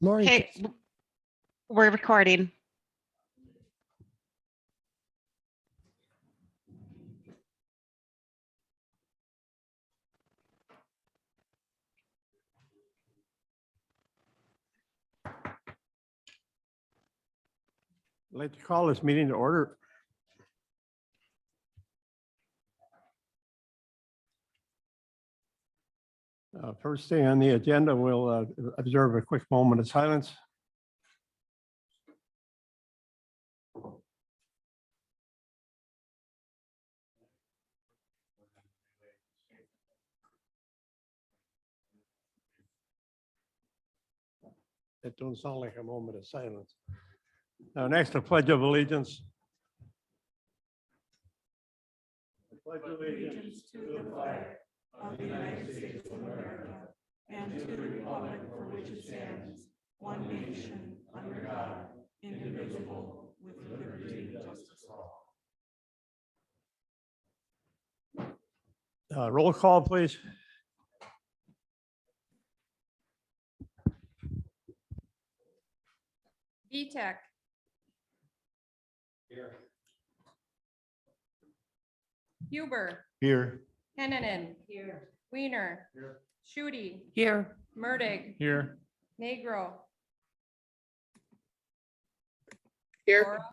Lori, Okay, we're recording. I'd like to call this meeting to order. First thing on the agenda, we'll observe a quick moment of silence. That don't sound like a moment of silence. Now, next, the Pledge of Allegiance. I pledge allegiance to the flag of the United States of America and to the republic for which it stands, one nation, under God, indivisible, with liberty and justice for all. Roll call, please. VTech. Here. Huber, Here. Hennanen. Here. Weiner. Here. Shooty. Here. Murdig. Here. Negro. Here. Laura,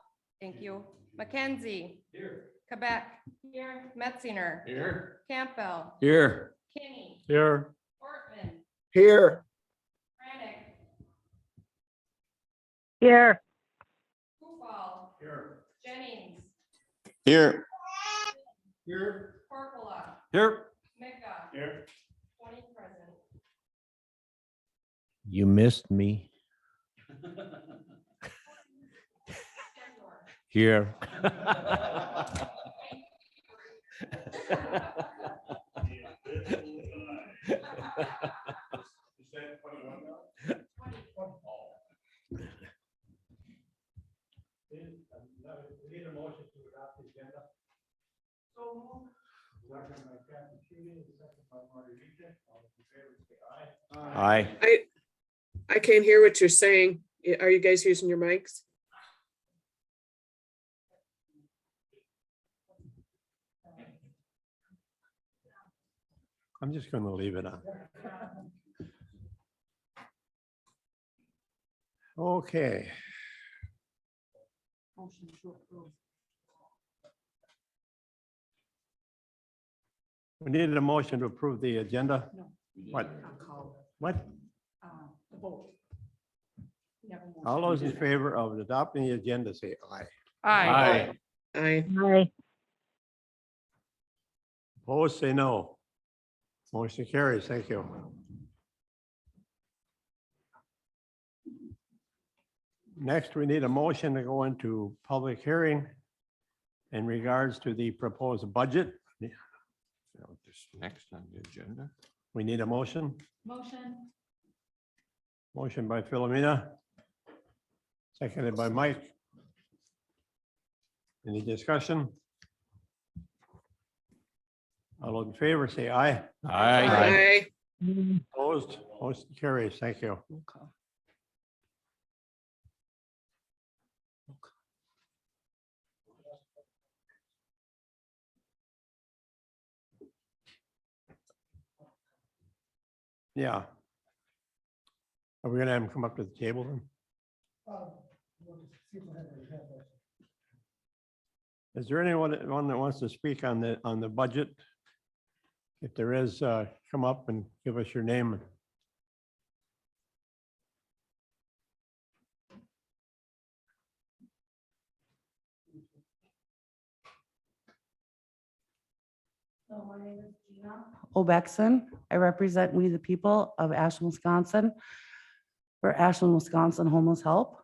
thank you. Mackenzie. Here. Quebec. Here. Metzinger. Here. Campbell. Here. Kinney. Here. Portman. Here. Brannick. Here. Kufal. Here. Jennings. Here. Here. Corpola. Here. Mika. Here. 20 present. You missed me. Here. We need a motion to adopt the agenda. Second by Captain Shooting, second by Marty Reagan. All those in favor say aye. Aye. I can't hear what you're saying. Are you guys using your mics? I'm just going to leave it on. Okay. We needed a motion to approve the agenda. What? What? The vote. All those in favor of adopting the agenda, say aye. Aye. Aye. Opposed, say no. Motion carries. Thank you. Next, we need a motion to go into public hearing in regards to the proposed budget. This next on the agenda. We need a motion. Motion. Motion by Philomena. Seconded by Mike. Any discussion? All those in favor, say aye. Aye. Opposed, motion carries. Thank you. Yeah. Are we gonna have him come up to the table then? Is there anyone that wants to speak on the budget? If there is, come up and give us your name. So my name is Gina Erickson. I represent We the People of Ashland, Wisconsin for Ashland, Wisconsin Homeless Help.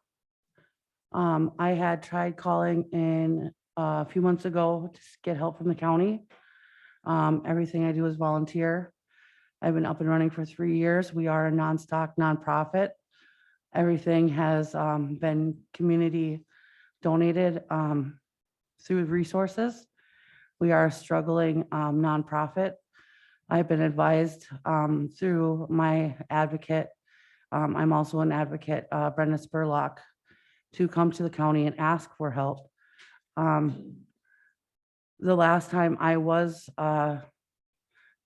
I had tried calling in a few months ago to get help from the county. Everything I do is volunteer. I've been up and running for 3 years. We are a non-stock nonprofit. Everything has been community donated through resources. We are a struggling nonprofit. I've been advised through my advocate I'm also an advocate, Brenda Spurlock, to come to the county and ask for help. The last time I was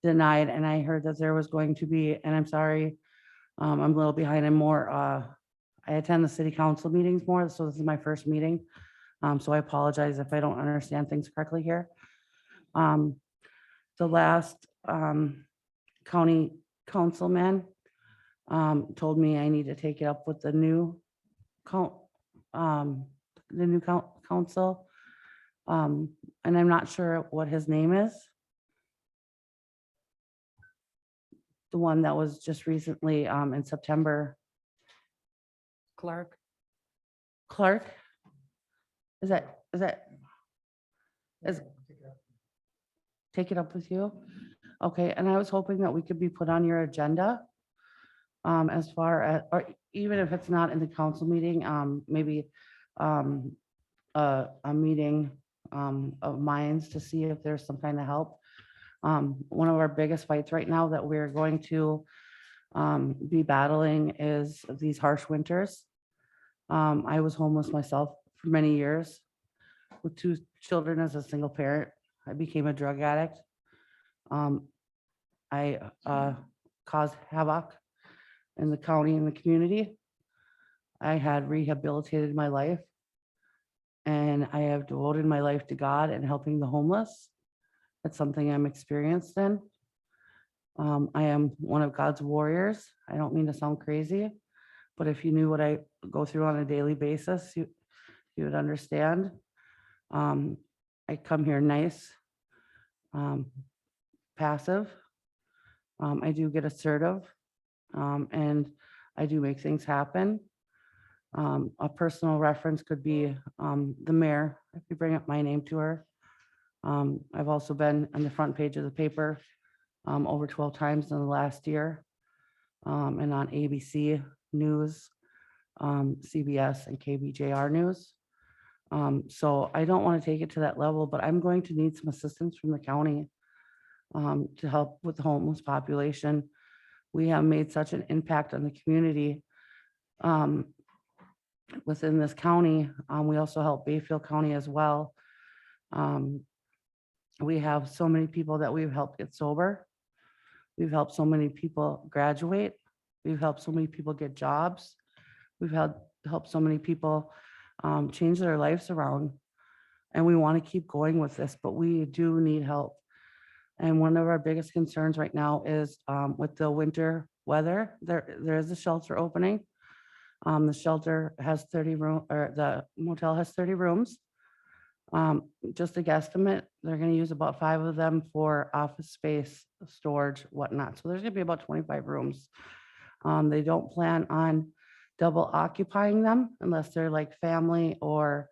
denied, and I heard that there was going to be, and I'm sorry, I'm a little behind and more, I attend the city council meetings more, so this is my first meeting. So I apologize if I don't understand things correctly here. The last county councilman told me I need to take it up with the new council. And I'm not sure what his name is. The one that was just recently in September. Clark. Is take it up with you? Okay, and I was hoping that we could be put on your agenda. As far as, or even if it's not in the council meeting, maybe a meeting of minds to see if there's some kind of help. One of our biggest fights right now that we're going to be battling is these harsh winters. I was homeless myself for many years with 2 children as a single parent. I became a drug addict. I caused havoc in the county and the community. I had rehabilitated my life, and I have devoted my life to God and helping the homeless. That's something I'm experienced in. I am one of God's warriors. I don't mean to sound crazy, but if you knew what I go through on a daily basis, you would understand. I come here nice, passive. I do get assertive, and I do make things happen. A personal reference could be the mayor, if you bring up my name to her. I've also been on the front page of the paper over 12 times in the last year, and on ABC News, CBS, and KBJR News. So I don't want to take it to that level, but I'm going to need some assistance from the county to help with the homeless population. We have made such an impact on the community within this county. We also help Bayfield County as well. We have so many people that we've helped get sober. We've helped so many people graduate. We've helped so many people get jobs. We've helped so many people change their lives around. And we want to keep going with this, but we do need help. And one of our biggest concerns right now is with the winter weather, there is a shelter opening. The shelter has 30 room, or the motel has 30 rooms. Just a guesstimate, they're going to use about 5 of them for office space, storage, whatnot. So there's going to be about 25 rooms. They don't plan on double occupying them unless they're like family or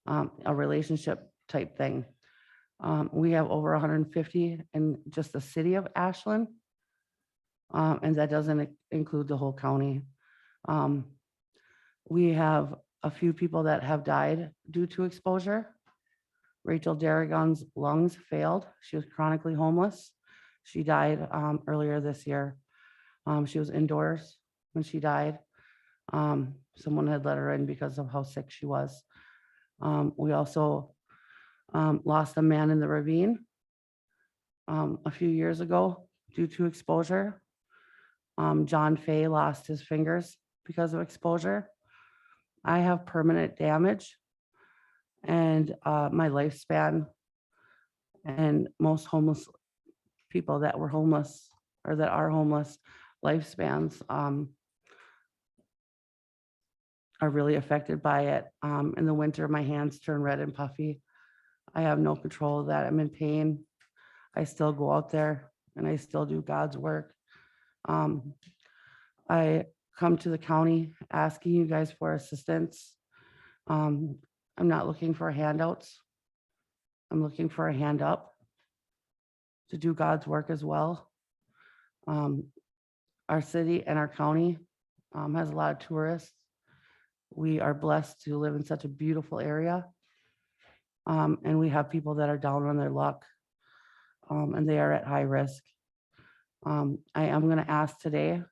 a relationship type thing. We have over 150 in just the city of Ashland, and that doesn't include the whole county. We have a few people that have died due to exposure. Rachel Darragon's lungs failed. She was chronically homeless. She died earlier this year. She was indoors when she died. Someone had let her in because of how sick she was. We also lost a man in the ravine a few years ago due to exposure. John Fay lost his fingers because of exposure. I have permanent damage, and my lifespan, and most homeless people that were homeless or that are homeless lifespans are really affected by it. In the winter, my hands turn red and puffy. I have no control of that. I'm in pain. I still go out there and I still do God's work. I come to the county asking you guys for assistance. I'm not looking for handouts. I'm looking for a hand up to do God's work as well. Our city and our county has a lot of tourists. We are blessed to live in such a beautiful area. And we have people that are down on their luck, and they are at high risk. I am going to ask today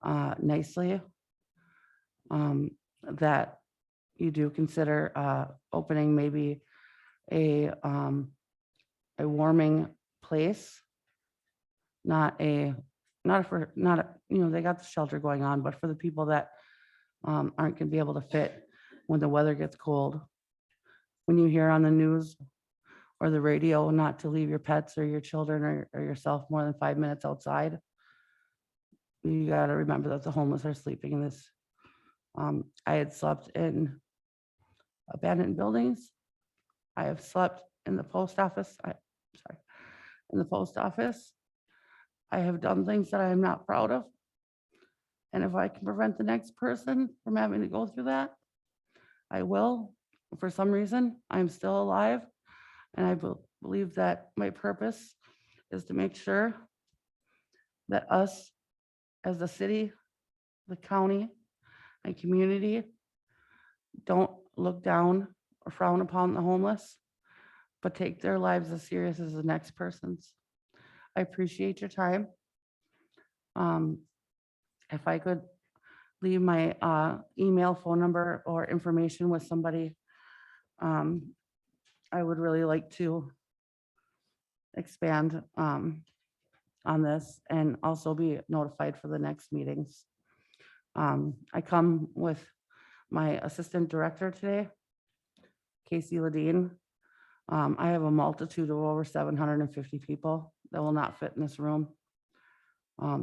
nicely, that you do consider opening maybe a warming place, not a, they got the shelter going on, but for the people that aren't gonna be able to fit when the weather gets cold. When you hear on the news or the radio not to leave your pets or your children or yourself more than 5 minutes outside, you gotta remember that the homeless are sleeping in this. I had slept in abandoned buildings. I have slept in the post office. In the post office. I have done things that I am not proud of. And if I can prevent the next person from having to go through that, I will. For some reason, I'm still alive. And I believe that my purpose is to make sure that us as the city, the county, and community don't look down or frown upon the homeless, but take their lives as serious as the next person's. I appreciate your time. If I could leave my email, phone number, or information with somebody, I would really like to expand on this and also be notified for the next meetings. I come with my assistant director today, Casey Ladine. I have a multitude of over 750 people that will not fit in this room.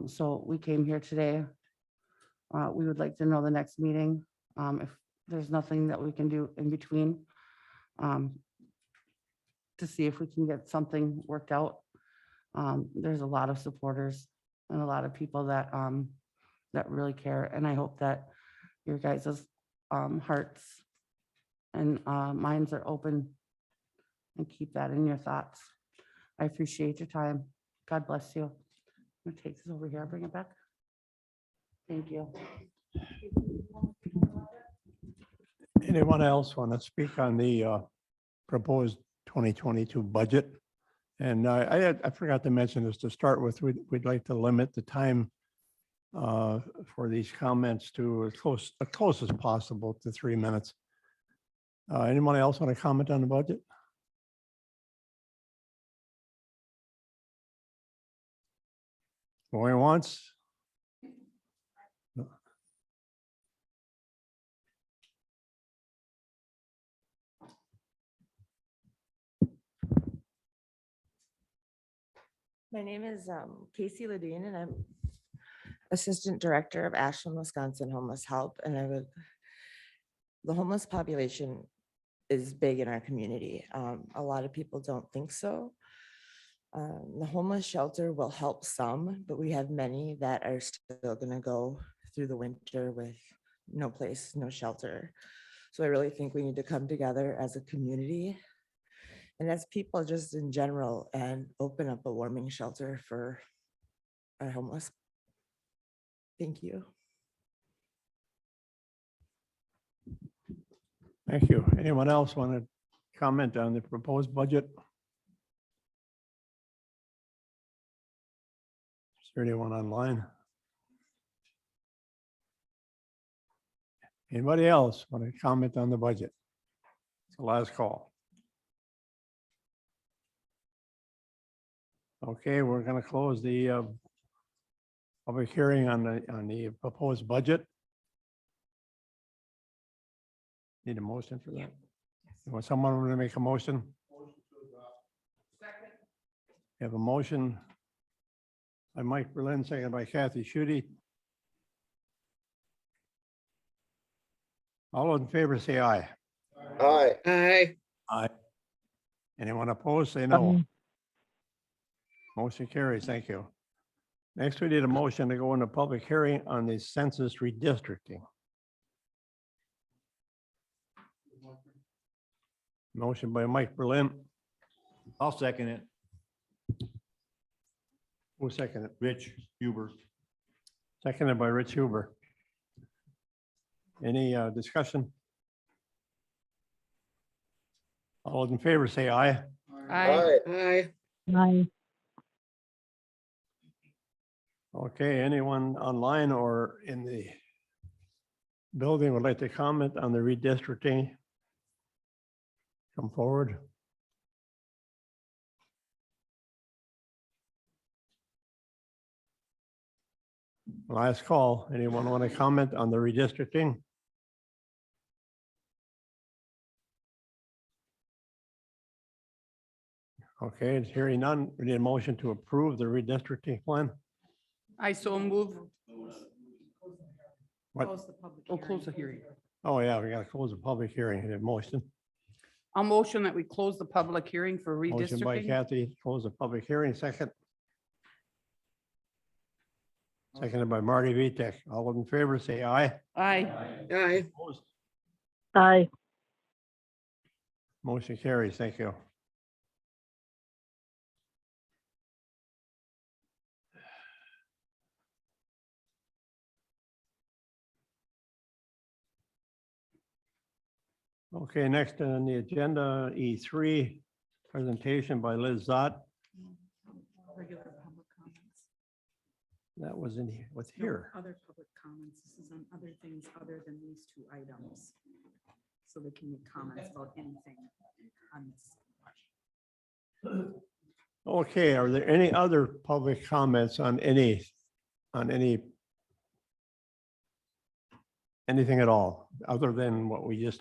So we came here today. We would like to know the next meeting. If there's nothing that we can do in between, to see if we can get something worked out. There's a lot of supporters and a lot of people that that really care. And I hope that your guys' hearts and minds are open, and keep that in your thoughts. I appreciate your time. God bless you. I'm gonna take this over here, bring it back. Thank you. Anyone else want to speak on the proposed 2022 budget? And I forgot to mention this to start with. We'd like to limit the time for these comments to as close as possible to 3 minutes. Anyone else want to comment on the budget? Going once? My name is Casey Ladine, and I'm Assistant Director of Ashland, Wisconsin Homeless Help. And the homeless population is big in our community. A lot of people don't think so. The homeless shelter will help some, but we have many that are still going to go through the winter with no place, no shelter. So I really think we need to come together as a community and as people just in general and open up a warming shelter for our homeless. Thank you. Thank you. Anyone else want to comment on the proposed budget? Is there anyone online? Anybody else want to comment on the budget? It's the last call. Okay, we're going to close the public hearing on the proposed budget. Need a motion for that? You want someone to make a motion? Second. You have a motion by Mike Berlin, seconded by Kathy Schutte. All those in favor say aye. Aye. Aye. Aye. Anyone opposed, say no. Motion carries. Thank you. Next, we need a motion to go into public hearing on the census redistricting. Motion by Mike Berlin. I'll second it. Who seconded it? Rich Huber. Seconded by Rich Huber. Any discussion? All those in favor say aye. Aye. Aye. Okay, anyone online or in the building would like to comment on the redistricting? Come forward. Last call. Anyone want to comment on the redistricting? Okay, it's hearing none. We need a motion to approve the redistricting plan. I so move. What? Close the hearing. Oh, yeah, we gotta close the public hearing. Need a motion. I'll motion that we close the public hearing for Motion by redistricting. Kathy, close the public hearing. Second. Seconded by Marty Vitek. All those in favor say aye. Aye. Aye. Opposed? Aye. Motion carries. Thank you. Okay, next on the agenda, E3, presentation by Liz Zott. Regular public comments. That was in with No, here. other public comments. This is on other things other than these two items. So they can make comments about anything on this. Okay, are there any other public comments on anything at all, other than what we just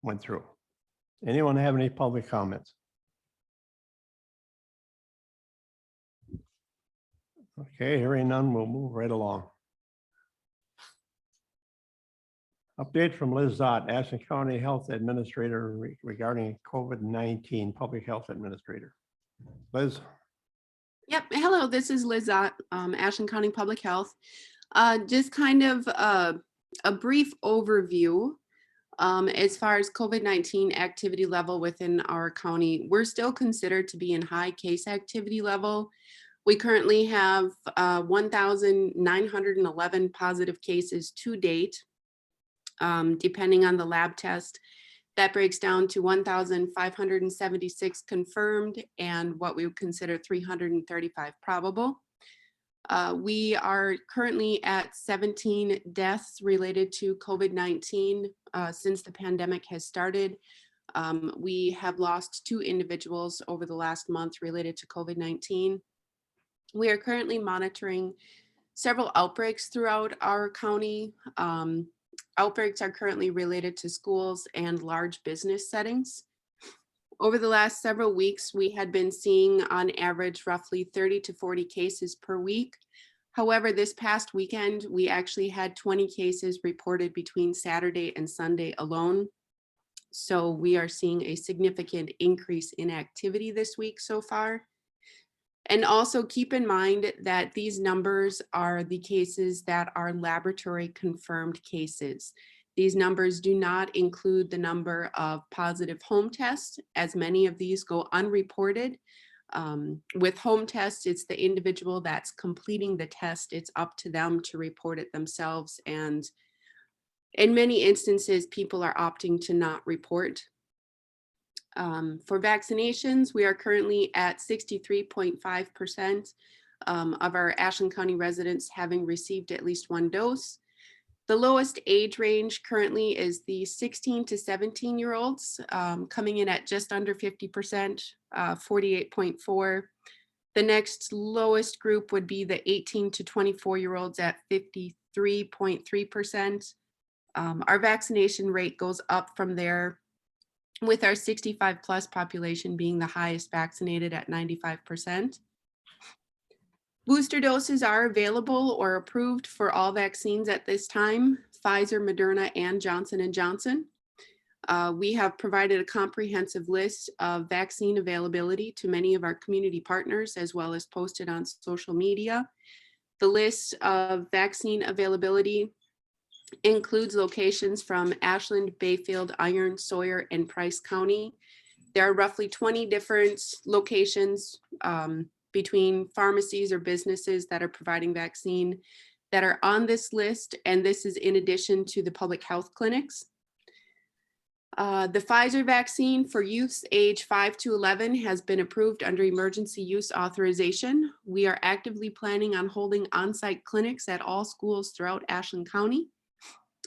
went through? Anyone have any public comments? Okay, hearing none, we'll move right along. Update from Liz Zott, Ashland County Health Administrator regarding COVID-19, Public Health Administrator. Liz? Yep. Hello, this is Liz Zott, Ashland County Public Health. Just kind of a brief overview as far as COVID-19 activity level within our county. We're still considered to be in high case activity level. We currently have 1,911 positive cases to date. Depending on the lab test, that breaks down to 1,576 confirmed and what we would consider 335 probable. We are currently at 17 deaths related to COVID-19 since the pandemic has started. We have lost 2 individuals over the last month related to COVID-19. We are currently monitoring several outbreaks throughout our county. Outbreaks are currently related to schools and large business settings. Over the last several weeks, we had been seeing on average roughly 30 to 40 cases per week. However, this past weekend, we actually had 20 cases reported between Saturday and Sunday alone. So we are seeing a significant increase in activity this week so far. And also keep in mind that these numbers are the cases that are laboratory confirmed cases. These numbers do not include the number of positive home tests, as many of these go unreported. With home tests, it's the individual that's completing the test. It's up to them to report it themselves. And in many instances, people are opting to not report. For vaccinations, we are currently at 63.5% of our Ashland County residents having received at least 1 dose. The lowest age range currently is the 16 to 17-year-olds, coming in at just under 50%, 48.4. The next lowest group would be the 18 to 24-year-olds at 53.3%. Our vaccination rate goes up from there, with our 65 plus population being the highest vaccinated at 95%. Booster doses are available or approved for all vaccines at this time, Pfizer, Moderna, and Johnson & Johnson. We have provided a comprehensive list of vaccine availability to many of our community partners, as well as posted on social media. The list of vaccine availability includes locations from Ashland, Bayfield, Iron, Sawyer, and Price County. There are roughly 20 different locations between pharmacies or businesses that are providing vaccine that are on this list, and this is in addition to the public health clinics. The Pfizer vaccine for youths age 5 to 11 has been approved under emergency use authorization. We are actively planning on holding on-site clinics at all schools throughout Ashland County.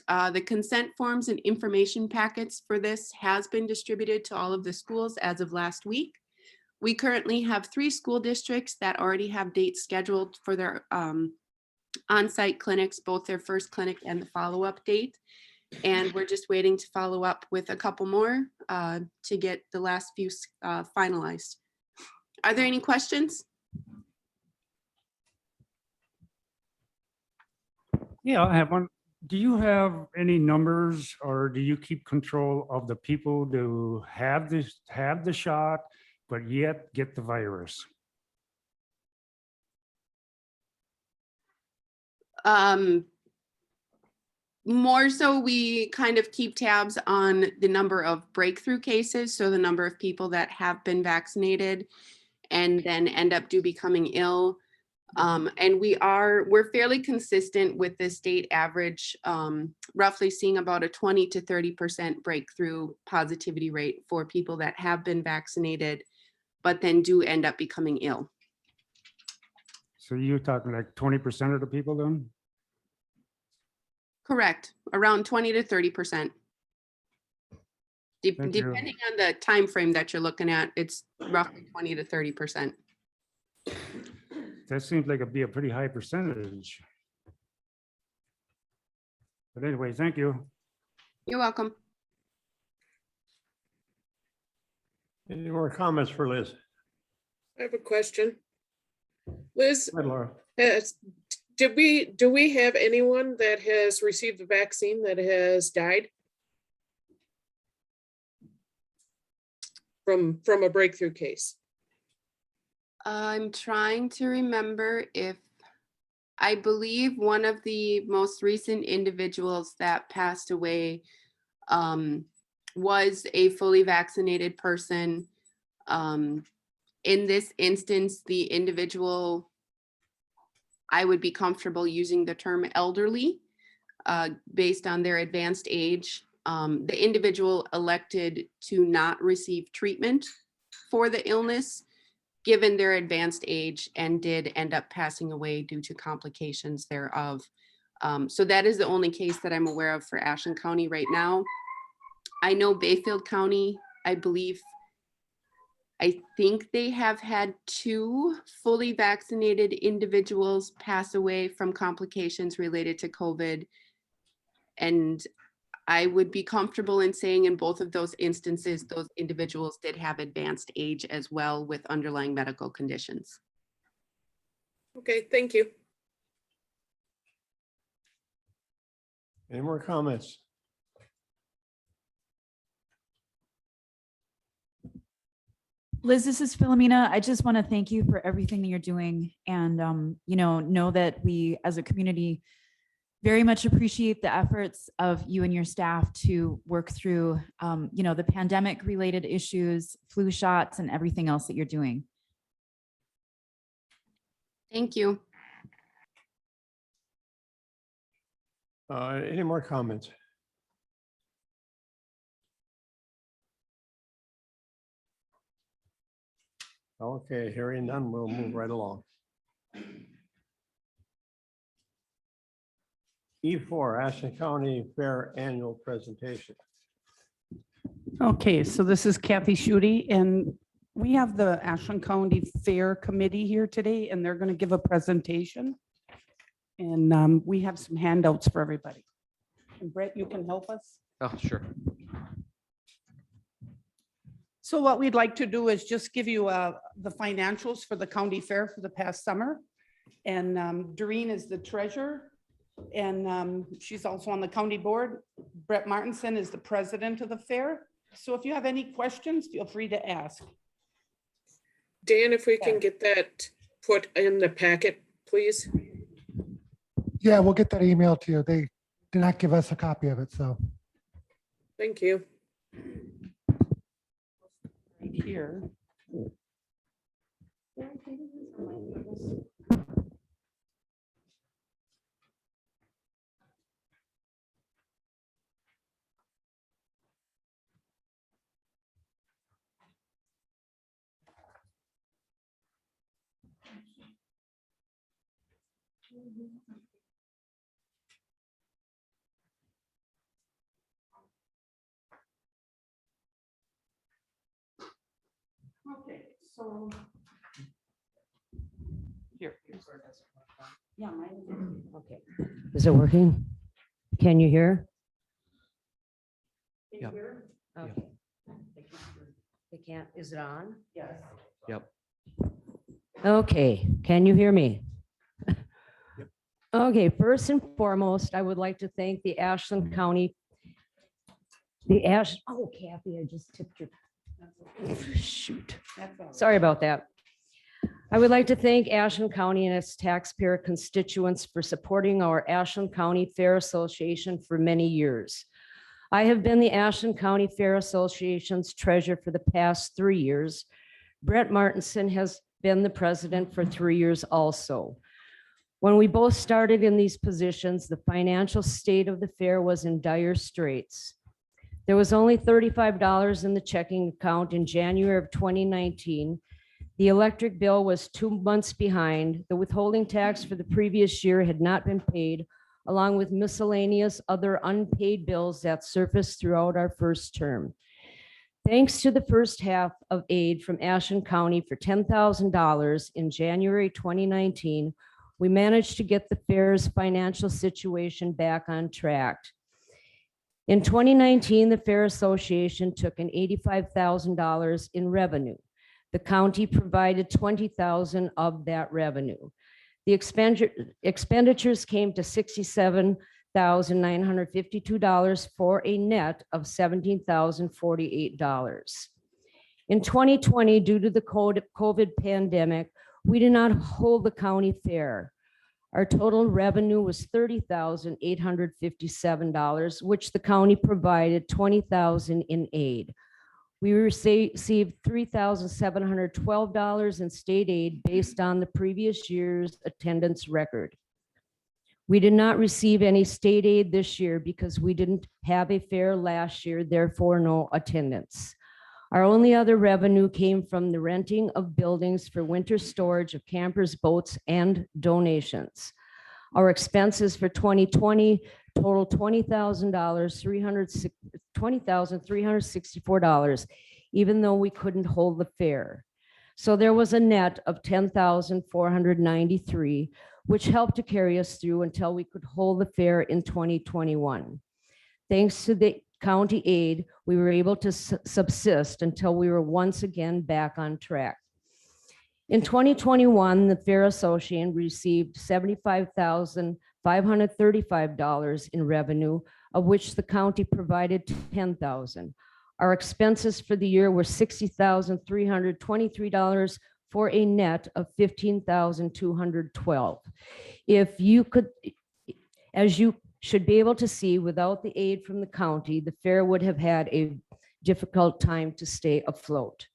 The consent forms and information packets for this has been distributed to all of the schools as of last week. We currently have 3 school districts that already have dates scheduled for their on-site clinics, both their first clinic and the follow-up date. And we're just waiting to follow up with a couple more to get the last few finalized. Are there any questions? Yeah, I have one. Do you have any numbers or do you keep control of the people who have the shot, but yet get the virus? More so, we kind of keep tabs on the number of breakthrough cases. So the number of people that have been vaccinated and then end up becoming ill. And we're fairly consistent with the state average, roughly seeing about a 20 to 30% breakthrough positivity rate for people that have been vaccinated, but then do end up becoming ill. So you're talking like 20% of the people then? Correct, around 20 to 30%. Thank you. Depending on the time frame that you're looking at, it's roughly 20 to 30%. That seems like it'd be a pretty high percentage. But anyway, thank you. You're welcome. Any more comments for Liz? I have a question. Liz, Hi, Laura. do we have anyone that has received the vaccine that has died? From a breakthrough case? I'm trying to remember if, I believe one of the most recent individuals that passed away was a fully vaccinated person. In this instance, the individual, I would be comfortable using the term elderly based on their advanced age. The individual elected to not receive treatment for the illness given their advanced age and did end up passing away due to complications thereof. So that is the only case that I'm aware of for Ashland County right now. I know Bayfield County, I think they have had 2 fully vaccinated individuals pass away from complications related to COVID. And I would be comfortable in saying in both of those instances, those individuals did have advanced age as well with underlying medical conditions. Okay, thank you. Any more comments? Liz, this is Philomena. I just want to thank you for everything that you're doing, and know that we as a community very much appreciate the efforts of you and your staff to work through the pandemic related issues, flu shots, and everything else that you're doing. Thank you. Any more comments? Okay, hearing none, we'll move right along. E4, Ashland County Fair Annual Presentation. Okay, so this is Kathy Schutte, and we have the Ashland County Fair Committee here today, and they're going to give a presentation. And we have some handouts for everybody. And Brett, you can help us? Oh, sure. So what we'd like to do is just give you the financials for the county fair for the past summer. And Doreen is the treasurer, and she's also on the county board. Brett Martinson is the president of the fair. So if you have any questions, feel free to ask. Dan, if we can get that put in the packet, please. Yeah, we'll get that email to you. They did not give us a copy of it, so. Thank you. Right here. Okay, so. Here. Yeah, mine is. Okay. Is it working? Can you hear? Can you hear? Okay. They can't, is it on? Yes. Yep. Okay, can you hear me? Okay, first and foremost, I would like to thank the Ashland County. Oh, Kathy, I just tipped your. Shoot. Sorry about that. I would like to thank Ashland County and its taxpayer constituents for supporting our Ashland County Fair Association for many years. I have been the Ashland County Fair Association's treasurer for the past 3 years. Brett Martinson has been the president for 3 years also. When we both started in these positions, the financial state of the fair was in dire straits. There was only $35 in the checking account in January of 2019. The electric bill was 2 months behind. The withholding tax for the previous year had not been paid, along with miscellaneous other unpaid bills that surfaced throughout our first term. Thanks to the first half of aid from Ashland County for $10,000 in January 2019, we managed to get the fair's financial situation back on track. In 2019, the Fair Association took in $85,000 in revenue. The county provided $20,000 of that revenue. The expenditures came to $67,952 for a net of $17,048. In 2020, due to the COVID pandemic, we did not hold the county fair. Our total revenue was $30,857, which the county provided $20,000 in aid. We received $3,712 in state aid based on the previous year's attendance record. We did not receive any state aid this year because we didn't have a fair last year, therefore no attendance. Our only other revenue came from the renting of buildings for winter storage of campers, boats, and donations. Our expenses for 2020 total $20,364, even though we couldn't hold the fair. So there was a net of $10,493, which helped to carry us through until we could hold the fair in 2021. Thanks to the county aid, we were able to subsist until we were once again back on track. In 2021, the Fair Association received $75,535 in revenue, of which the county provided $10,000. Our expenses for the year were $60,323 for a net of $15,212. If you could, as you should be able to see, without the aid from the county, the fair would have had a difficult time to stay afloat.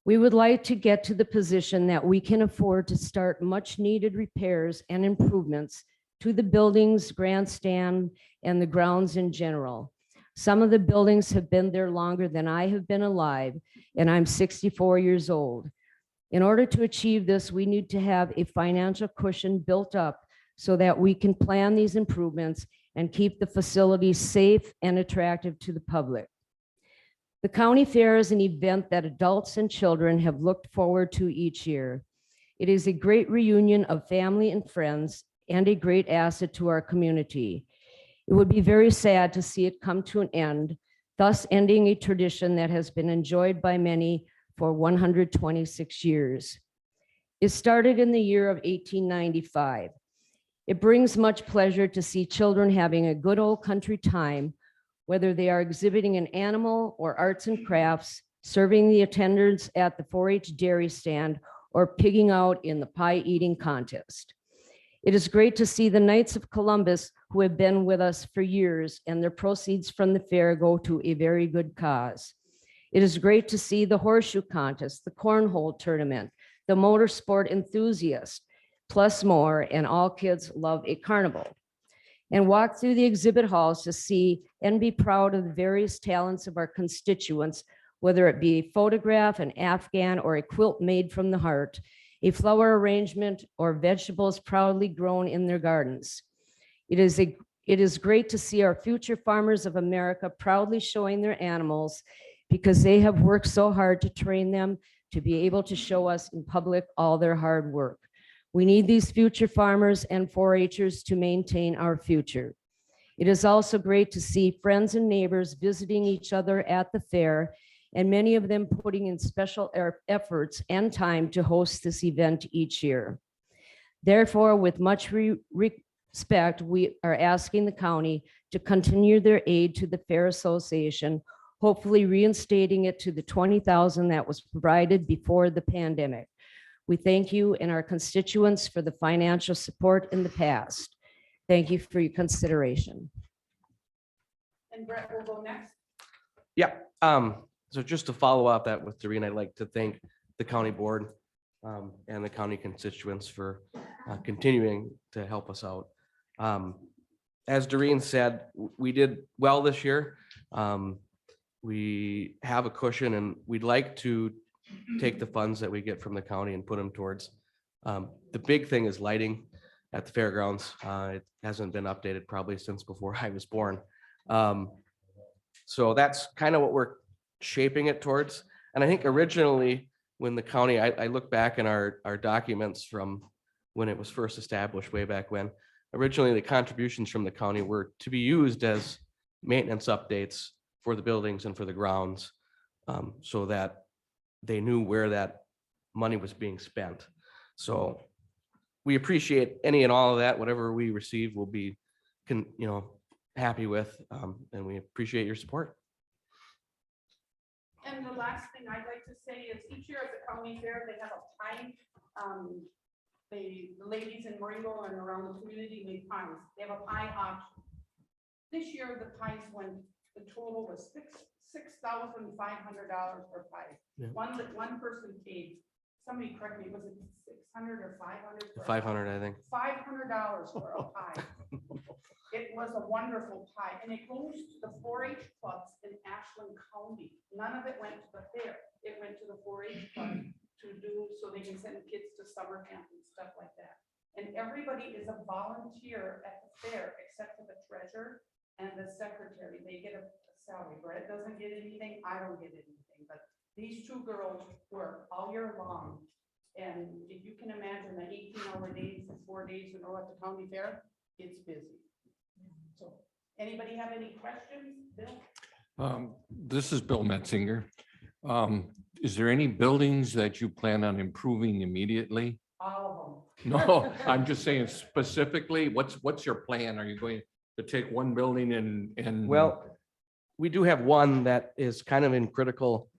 We would like to get to the position that we can afford to start much needed repairs and improvements to the buildings, grandstand, and the grounds in general. Some of the buildings have been there longer than I have been alive, and I'm 64 years old. In order to achieve this, we need to have a financial cushion built up so that we can plan these improvements and keep the facilities safe and attractive to the public. The county fair is an event that adults and children have looked forward to each year. It is a great reunion of family and friends and a great asset to our community. It would be very sad to see it come to an end, thus ending a tradition that has been enjoyed by many for 126 years. It started in the year of 1895. It brings much pleasure to see children having a good old country time, whether they are exhibiting an animal or arts and crafts, serving the attendants at the 4-H dairy stand, or pigging out in the pie eating contest. It is great to see the Knights of Columbus who have been with us for years, and their proceeds from the fair go to a very good cause. It is great to see the horseshoe contest, the cornhole tournament, the motorsport enthusiast, plus more, and all kids love a carnival. And walk through the exhibit halls to see and be proud of the various talents of our constituents, whether it be a photograph, an Afghan, or a quilt made from the heart. a flower arrangement, or vegetables proudly grown in their gardens. It is great to see our future farmers of America proudly showing their animals because they have worked so hard to train them to be able to show us in public all their hard work. We need these future farmers and 4-Hers to maintain our future. It is also great to see friends and neighbors visiting each other at the fair, and many of them putting in special efforts and time to host this event each year. Therefore, with much respect, we are asking the county to continue their aid to the Fair Association, hopefully reinstating it to the $20,000 that was provided before the pandemic. We thank you and our constituents for the financial support in the past. Thank you for your consideration. And Brett will go next. Yeah, so just to follow up that with Doreen, I'd like to thank the county board and the county constituents for continuing to help us out. As Doreen said, we did well this year. We have a cushion and we'd like to take the funds that we get from the county and put them towards. The big thing is lighting at the fairgrounds. It hasn't been updated probably since before I was born. So that's kind of what we're shaping it towards. And I think originally when the county, I look back in our documents from when it was first established way back when, originally the contributions from the county were to be used as maintenance updates for the buildings and for the grounds, so that they knew where that money was being spent. So we appreciate any and all of that. Whatever we receive will be, happy with, and we appreciate your support. And the last thing I'd like to say is each year at the county fair, they have a pie. The ladies in Marengo and around the community make pies. They have a pie auction. This year, the pies the total was $6,500 per pie. Yeah. One person paid, somebody correct me, was it 600 or 500? 500, I think. $500 for a pie. It was a wonderful pie, and it goes to the 4-H clubs in Ashland County. None of it went to the fair. It went to the 4-H club to do, so they can send kids to summer camp and stuff like that. And everybody is a volunteer at the fair, except for the treasurer and the secretary. They get a salary. Brett doesn't get anything. I don't get anything. But these two girls work all year long. And if you can imagine the 18-hour days and 4 days in a row at the county fair, it's busy. So anybody have any questions? Bill? This is Bill Metzinger. Is there any buildings that you plan on improving immediately? All of them. No, I'm just saying specifically, what's your plan? Are you going to take one building and? Well, we do have one that is kind of in critical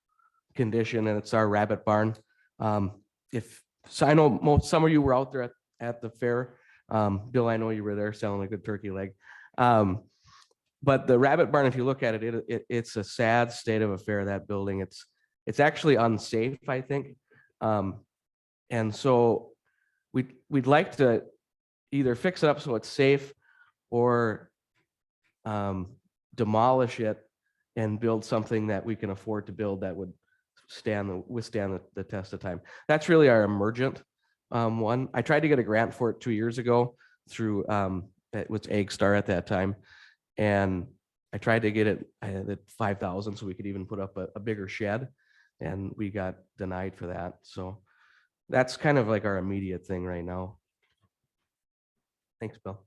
condition, and it's our rabbit barn. So I know some of you were out there at the fair. Bill, I know you were there selling a good turkey leg. But the rabbit barn, if you look at it, it's a sad state of affair, that building. It's actually unsafe, I think. And so we'd like to either fix it up so it's safe or demolish it and build something that we can afford to build that would withstand the test of time. That's really our emergent one. I tried to get a grant for it 2 years ago through it was Egg Star at that time, and I tried to get it at 5,000 so we could even put up a bigger shed, and we got denied for that. So that's kind of like our immediate thing right now. Thanks, Bill.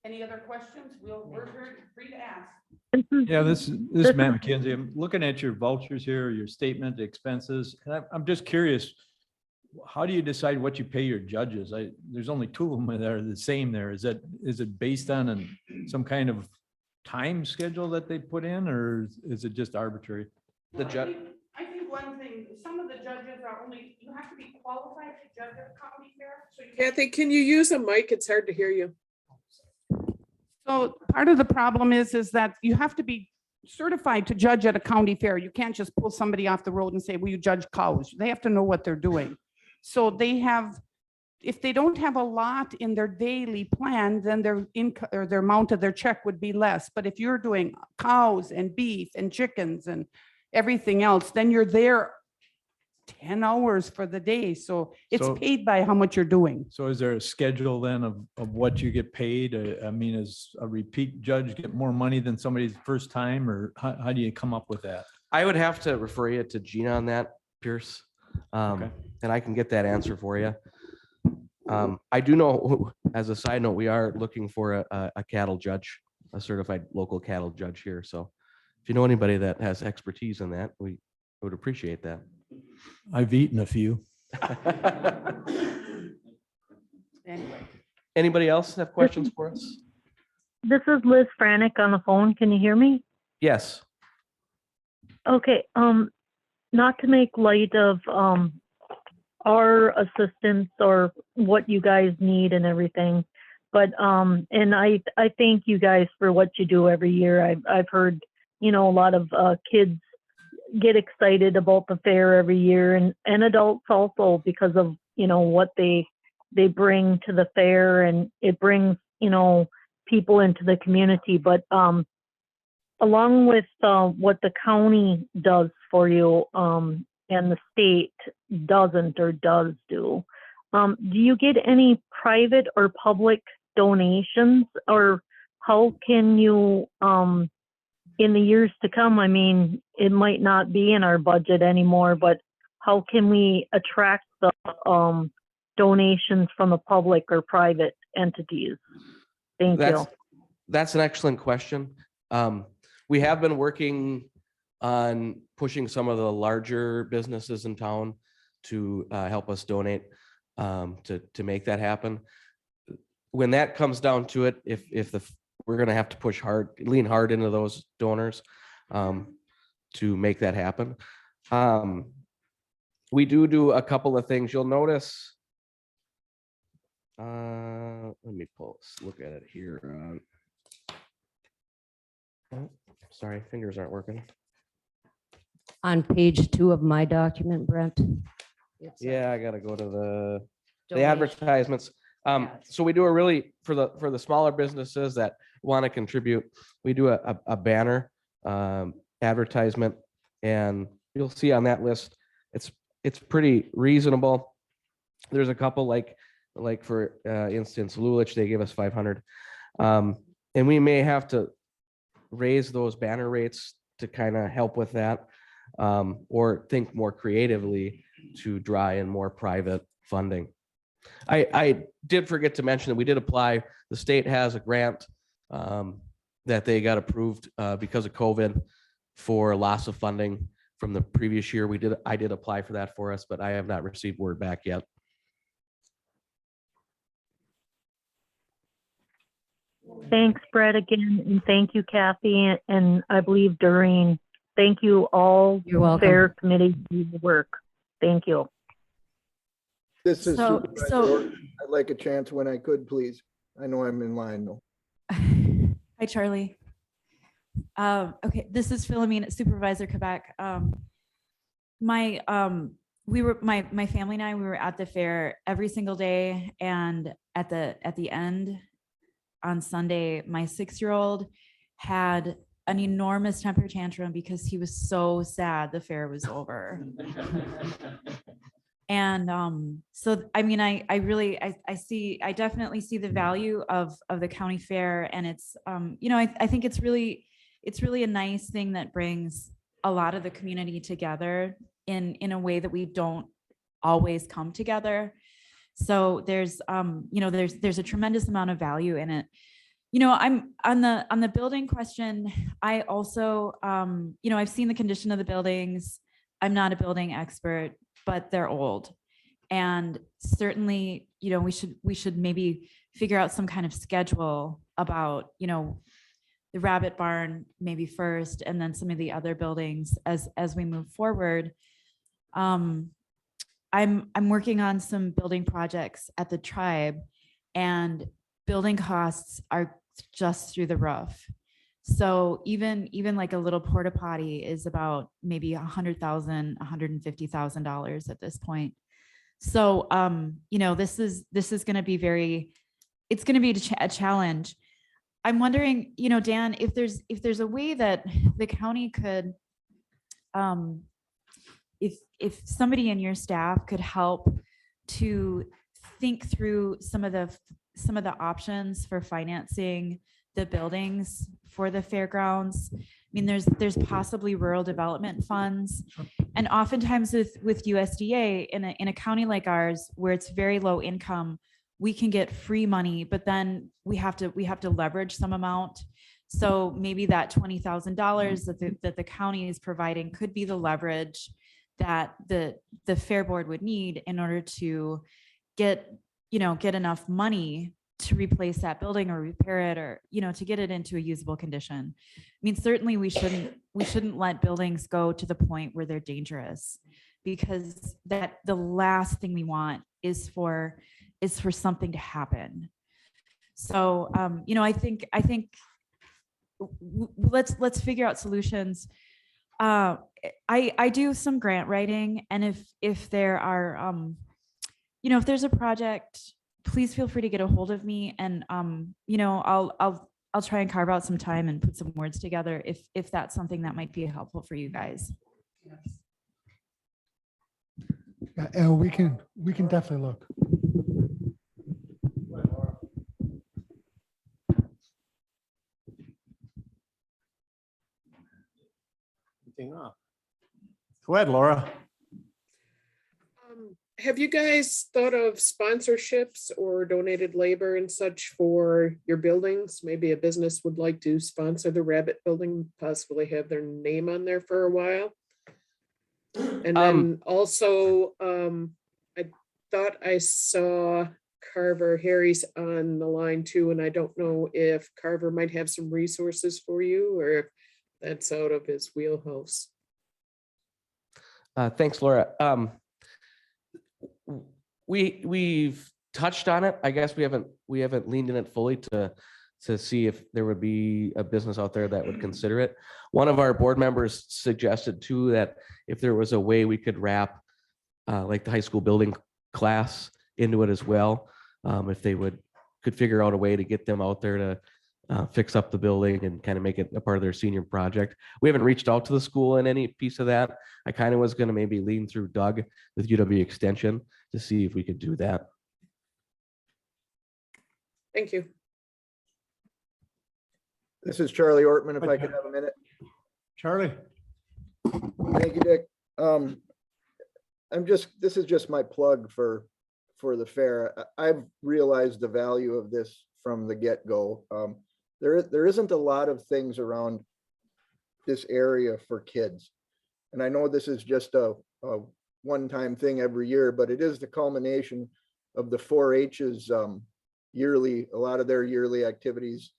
Any other questions? We're free to ask. Yeah, this is Matt McKenzie. I'm looking at your vouchers here, your statement expenses. And I'm just curious, how do you decide what you pay your judges? There's only 2 of them that are the same there. Is it based on some kind of time schedule that they put in, or is it just arbitrary? The judge. I think one thing, some of the judges are only, you have to be qualified to judge at a county fair. So Kathy, can you use a mic? It's hard to hear you. So part of the problem is that you have to be certified to judge at a county fair. You can't just pull somebody off the road and say, will you judge cows? They have to know what they're doing. So they have, if they don't have a lot in their daily plan, then their income or their amount of their check would be less. But if you're doing cows and beef and chickens and everything else, then you're there 10 hours for the day. So it's So- paid by how much you're doing. So is there a schedule then of what you get paid? I mean, is a repeat judge get more money than somebody's first time, or how do you come up with that? I would have to refer you to Gina on that, Pierce. Okay. And I can get that answer for you. I do know, as a side note, we are looking for a cattle judge, a certified local cattle judge here. So if you know anybody that has expertise in that, we would appreciate that. I've eaten a few. Anyway. Anybody else have questions for us? This is Liz Franek on the phone. Can you hear me? Yes. Okay, not to make light of our assistance or what you guys need and everything, but and I thank you guys for what you do every year. I've heard, you know, a lot of kids get excited about the fair every year, and adults also, because of, you know, what they bring to the fair, and it brings, you know, people into the community. But along with what the county does for you, and the state doesn't or does do, do you get any private or public donations, or how can you, in the years to come, I mean, it might not be in our budget anymore, but how can we attract the donations from the public or private entities? Thank you. That's an excellent question. We have been working on pushing some of the larger businesses in town to help us donate, to make that happen. When that comes down to it, we're going to have to push hard, lean hard into those donors to make that happen. We do a couple of things. You'll notice. Let me look at it here. Oh, sorry, fingers aren't working. On page 2 of my document, Brent. Yeah, I gotta go to the Donation. advertisements. So we do a really, for the smaller businesses that want to contribute, we do a banner advertisement, and you'll see on that list, it's pretty reasonable. There's a couple like for instance, Lulich, they give us 500. And we may have to raise those banner rates to kind of help with that, or think more creatively to draw in more private funding. I did forget to mention that we did apply. The state has a grant that they got approved because of COVID for loss of funding from the previous year. I did apply for that for us, but I have not received word back yet. Thanks, Brett, again, and thank you, Kathy, and I believe Doreen. Thank you all. You're welcome. Fair committee for your work. Thank you. This is So- Supervisor so- Orton. I'd like a chance when I could, please. I know I'm in line though. Hi, Charlie. Okay, this is Philomena, Supervisor Quebec. My family and I, we were at the fair every single day, and at the end on Sunday, my 6-year-old had an enormous temper tantrum because he was so sad the fair was over. And so, I mean, I definitely see the value of the county fair, and it's, you know, I think it's really a nice thing that brings a lot of the community together in a way that we don't always come together. So there's, you know, there's a tremendous amount of value in it. You know, I'm on the building question. I also, you know, I've seen the condition of the buildings. I'm not a building expert, but they're old. And certainly, you know, we should maybe figure out some kind of schedule about, you know, the rabbit barn maybe first, and then some of the other buildings as we move forward. I'm working on some building projects at the tribe, and building costs are just through the roof. So even like a little porta potty is about maybe $100,000, $150,000 at this point. So you know, this is going to be it's going to be a challenge. I'm wondering, you know, Dan, if there's a way that the county could, if somebody in your staff could help to think through some of the options for financing the buildings for the fairgrounds. I mean, there's possibly rural development funds. And oftentimes with USDA in a county like ours, where it's very low income, we can get free money, but then we have to leverage some amount. So maybe that $20,000 that the county is providing could be the leverage that the Fair Board would need in order to get enough money to replace that building or repair it, or, to get it into a usable condition. I mean, certainly we shouldn't let buildings go to the point where they're dangerous, because that the last thing we want is for something to happen. So, I think let's figure out solutions. I do some grant writing, and if there are, if there's a project, please feel free to get a hold of me, and I'll try and carve out some time and put some words together if that's something that might be helpful for you guys. Yeah, and we can definitely look. Go ahead, Laura. Have you guys thought of sponsorships or donated labor and such for your buildings? Maybe a business would like to sponsor the Rabbit Building, possibly have their name on there for a while. And then also, I thought I saw Carver Harry's on the line too, and I don't know if Carver might have some resources for you, or if that's out of his wheelhouse. Thanks, Laura. We've touched on it. I guess we haven't leaned in it fully to see if there would be a business out there that would consider it. One of our board members suggested too that if there was a way we could wrap like the high school building class into it as well, if they could figure out a way to get them out there to fix up the building and kind of make it a part of their senior project. We haven't reached out to the school in any piece of that. I kind of was going to maybe lean through Doug with UW Extension to see if we could do that. Thank you. This is Charlie Ortman, if I could have a minute. Charlie. Thank you, Dick. This is just my plug for the fair. I've realized the value of this from the get-go. There isn't a lot of things around this area for kids. And I know this is just a one-time thing every year, but it is the culmination of the 4-H's yearly, a lot of their yearly activities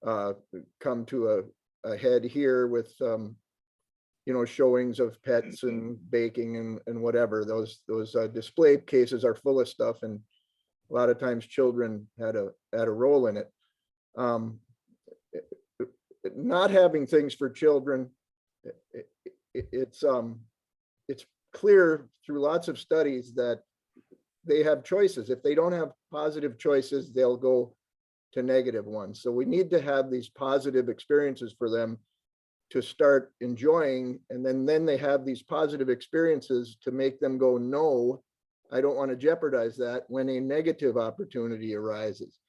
come to a head here with showings of pets and baking and whatever. Those display cases are full of stuff, and a lot of times children had a role in it. Not having things for children, it's clear through lots of studies that they have choices. If they don't have positive choices, they'll go to negative ones. So we need to have these positive experiences for them to start enjoying, and then they have these positive experiences to make them go, no, I don't want to jeopardize that when a negative opportunity arises.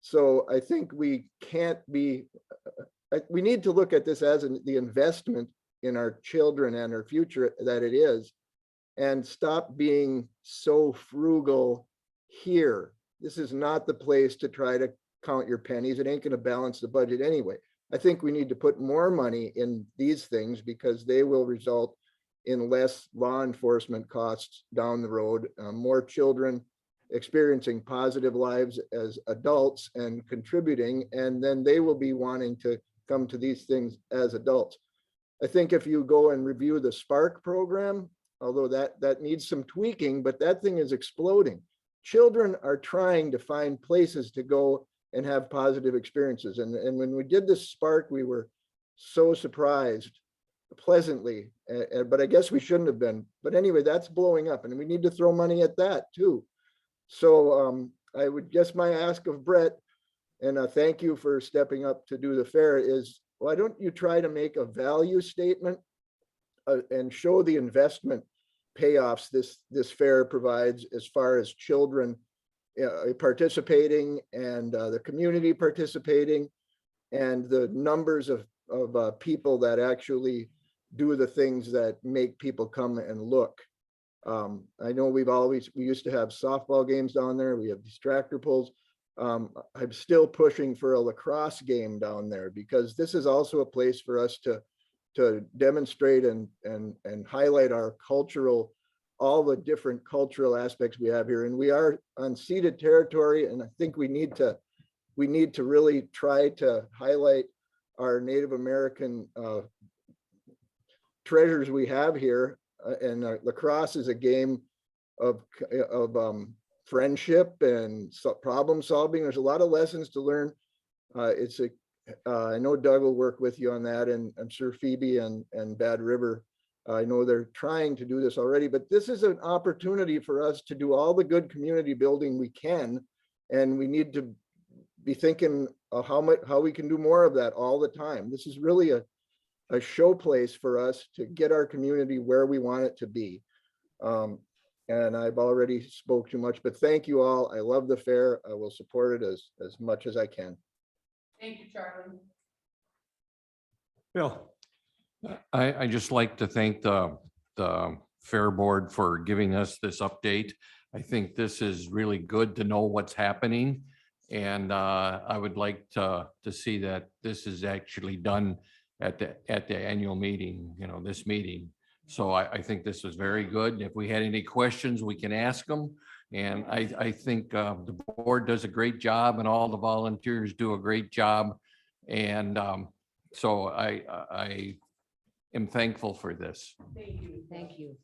So I think we need to look at this as the investment in our children and our future that it is, and stop being so frugal here. This is not the place to try to count your pennies. It ain't going to balance the budget anyway. I think we need to put more money in these things because they will result in less law enforcement costs down the road, more children experiencing positive lives as adults and contributing, and then they will be wanting to come to these things as adults. I think if you go and review the Spark program, although that needs some tweaking, but that thing is exploding. Children are trying to find places to go and have positive experiences. And when we did this Spark, we were so surprised pleasantly, but I guess we shouldn't have been. But anyway, that's blowing up, and we need to throw money at that too. So I would guess my ask of Brett, and thank you for stepping up to do the fair, is why don't you try to make a value statement and show the investment payoffs this fair provides as far as children participating and the community participating and the numbers of people that actually do the things that make people come and look. I know we used to have softball games down there. We have these tractor pulls. I'm still pushing for a lacrosse game down there because this is also a place for us to demonstrate and highlight our all the different cultural aspects we have here. And we are on ceded territory, and I think we need to really try to highlight our Native American treasures we have here. And lacrosse is a game of friendship and problem solving. There's a lot of lessons to learn. I know Doug will work with you on that, and I'm sure Phoebe and Bad River. I know they're trying to do this already, but this is an opportunity for us to do all the good community building we can, and we need to be thinking of how we can do more of that all the time. This is really a show place for us to get our community where we want it to be. And I've already spoke too much, but thank you all. I love the fair. I will support it as much as I can. Thank you, Charlie. Bill. I just like to thank the Fair Board for giving us this update. I think this is really good to know what's happening. And I would like to see that this is actually done at the annual meeting, this meeting. So I think this is very good. If we had any questions, we can ask them. And I think the board does a great job and all the volunteers do a great job. And so I am thankful for this. Thank you. Thank you.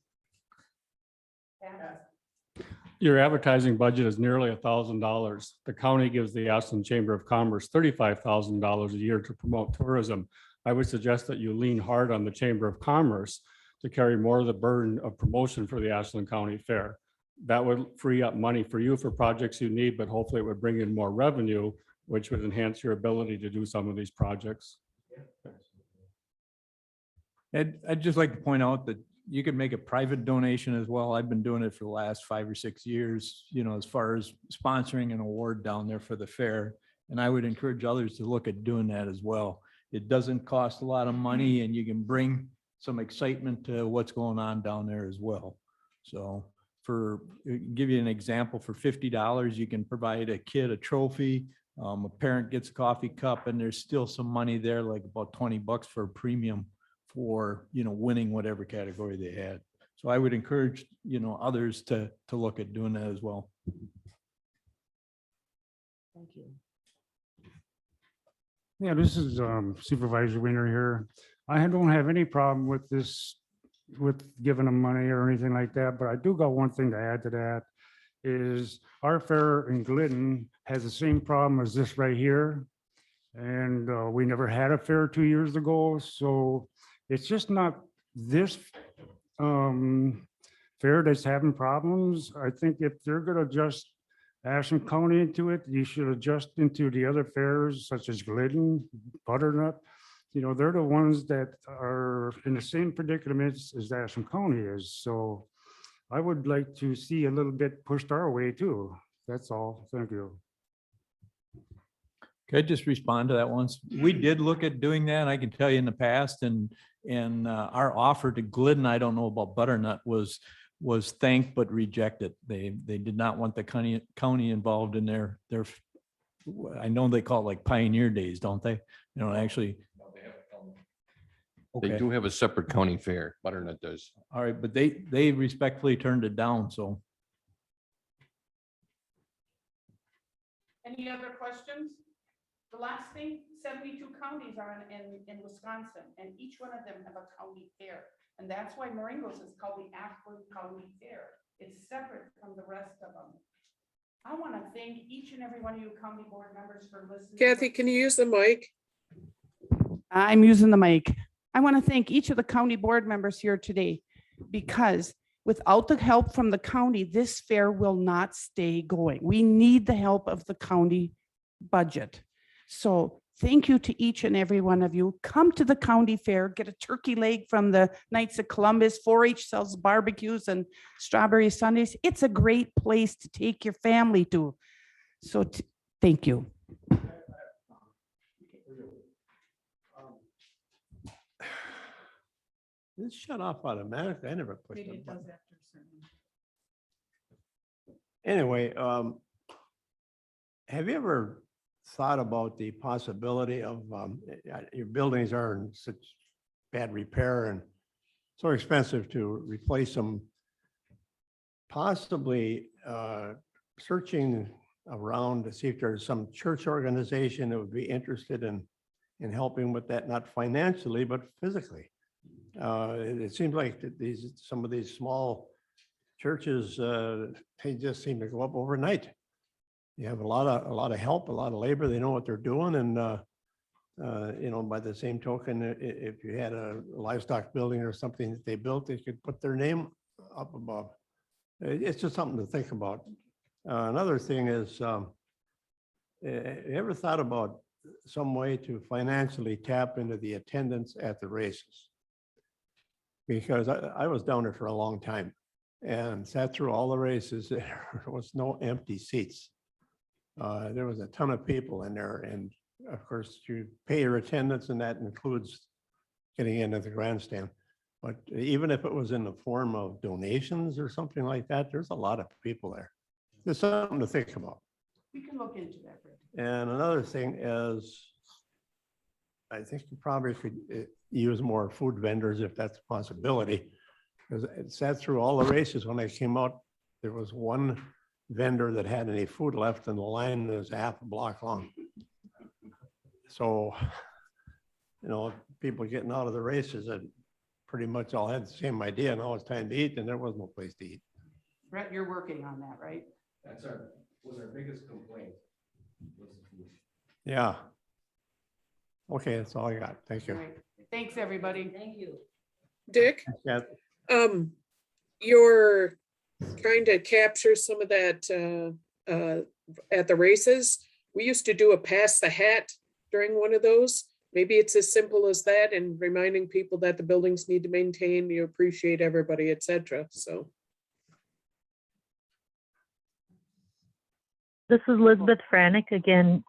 Your advertising budget is nearly $1,000. The county gives the Ashland Chamber of Commerce $35,000 a year to promote tourism. I would suggest that you lean hard on the Chamber of Commerce to carry more of the burden of promotion for the Ashland County Fair. That would free up money for you for projects you need, but hopefully it would bring in more revenue, which would enhance your ability to do some of these projects. And I'd just like to point out that you could make a private donation as well. I've been doing it for the last 5 or 6 years, as far as sponsoring an award down there for the fair. And I would encourage others to look at doing that as well. It doesn't cost a lot of money and you can bring some excitement to what's going on down there as well. So give you an example, for $50, you can provide a kid a trophy. A parent gets a coffee cup, and there's still some money there, like about $20 for a premium for, winning whatever category they had. So I would encourage, others to look at doing that as well. Thank you. Yeah, this is Supervisor Weiner here. I don't have any problem with this, with giving them money or anything like that, but I do got one thing to add to that, is our fair in Glidden has the same problem as this right here. And we never had a fair 2 years ago, so it's just not this fair that's having problems. I think if they're gonna adjust Ashland County into it, you should adjust into the other fairs such as Glidden, Butternut. They're the ones that are in the same predicaments as Ashland County is. So I would like to see a little bit pushed our way too. That's all. Thank you. Could I just respond to that once? We did look at doing that. I can tell you in the past, and our offer to Glidden, I don't know about Butternut, was thanked but rejected. They did not want the county involved in their, I know they call it like Pioneer Days, don't they? Actually. They do have a separate county fair. Butternut does. All right, but they respectfully turned it down, so. Any other questions? The last thing, 72 counties are in Wisconsin, and each one of them have a county fair. And that's why Maringos is called the Ashland County Fair. It's separate from the rest of them. I want to thank each and every one of you county board members for listening. Kathy, can you use the mic? I'm using the mic. I want to thank each of the county board members here today, because without the help from the county, this fair will not stay going. We need the help of the county budget. So thank you to each and every one of you. Come to the county fair, get a turkey leg from the Knights of Columbus. 4-H sells barbecues and strawberry sundaes. It's a great place to take your family to. So thank you. It's shut off automatically. I never pushed it. Anyway, have you ever thought about the possibility of, your buildings are in such bad repair and so expensive to replace them, possibly searching around to see if there's some church organization that would be interested in helping with that, not financially, but physically. It seems like that some of these small churches, they just seem to go up overnight. You have a lot of help, a lot of labor. They know what they're doing, and by the same token, if you had a livestock building or something that they built, they could put their name up above. It's just something to think about. Another thing is, you ever thought about some way to financially tap into the attendance at the races? Because I was down there for a long time and sat through all the races. There was no empty seats. There was a ton of people in there, and of course you pay your attendance, and that includes getting into the grandstand. But even if it was in the form of donations or something like that, there's a lot of people there. There's something to think about. We can look into that. And another thing is, I think you probably could use more food vendors if that's a possibility. Because it sat through all the races. When I came out, there was one vendor that had any food left, and the line was half a block long. So, people getting out of the races that pretty much all had the same idea. Now it's time to eat, and there was no place to eat. Brett, you're working on that, right? Was our biggest complaint. Yeah. Okay, that's all I got. Thank you. All right. Thanks, everybody. Thank you. Dick, Yeah. you're trying to capture some of that at the races. We used to do a pass the hat during one of those. Maybe it's as simple as that, and reminding people that the buildings need to maintain, you appreciate everybody, etc. So. This is Elizabeth Franick again,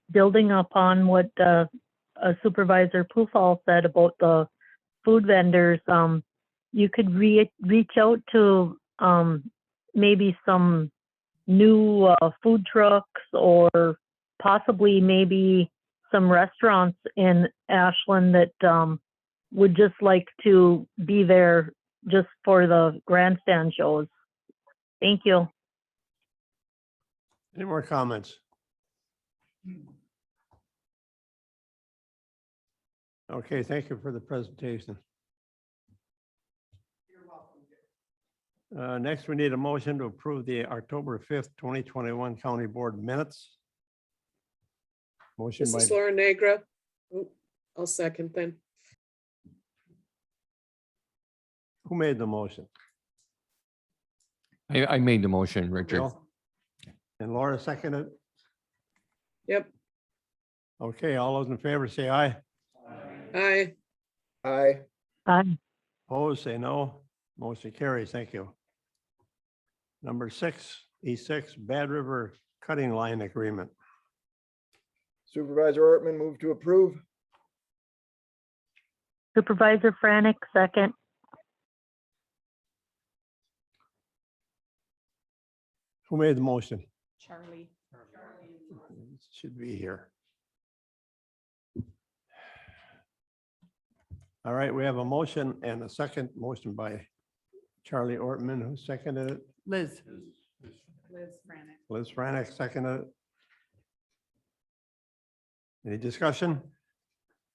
building upon what Supervisor Poofall said about the food vendors. You could reach out to maybe some new food trucks, or possibly maybe some restaurants in Ashland that would just like to be there just for the grandstand shows. Thank you. Any more comments? Okay, thank you for the presentation. You're welcome. Next, we need a motion to approve the October 5th, 2021 County Board minutes. Motion This by, is Laura Negra. Oh, I'll second then. who made the motion? I made the motion, Richard. Bill? And Laura seconded? Yep. Okay, all those in favor say aye. Aye. Aye. Aye. Opposed, say no. Motion carries. Thank you. Number 6, E6, Bad River Cutting Line Agreement. Supervisor Ortman, move to approve. Supervisor Franick, second. Who made the motion? Charlie. Should be here. All right, we have a motion and a second motion by Charlie Ortman, who seconded it. Liz. Liz Franick. Liz Franick seconded it. Any discussion?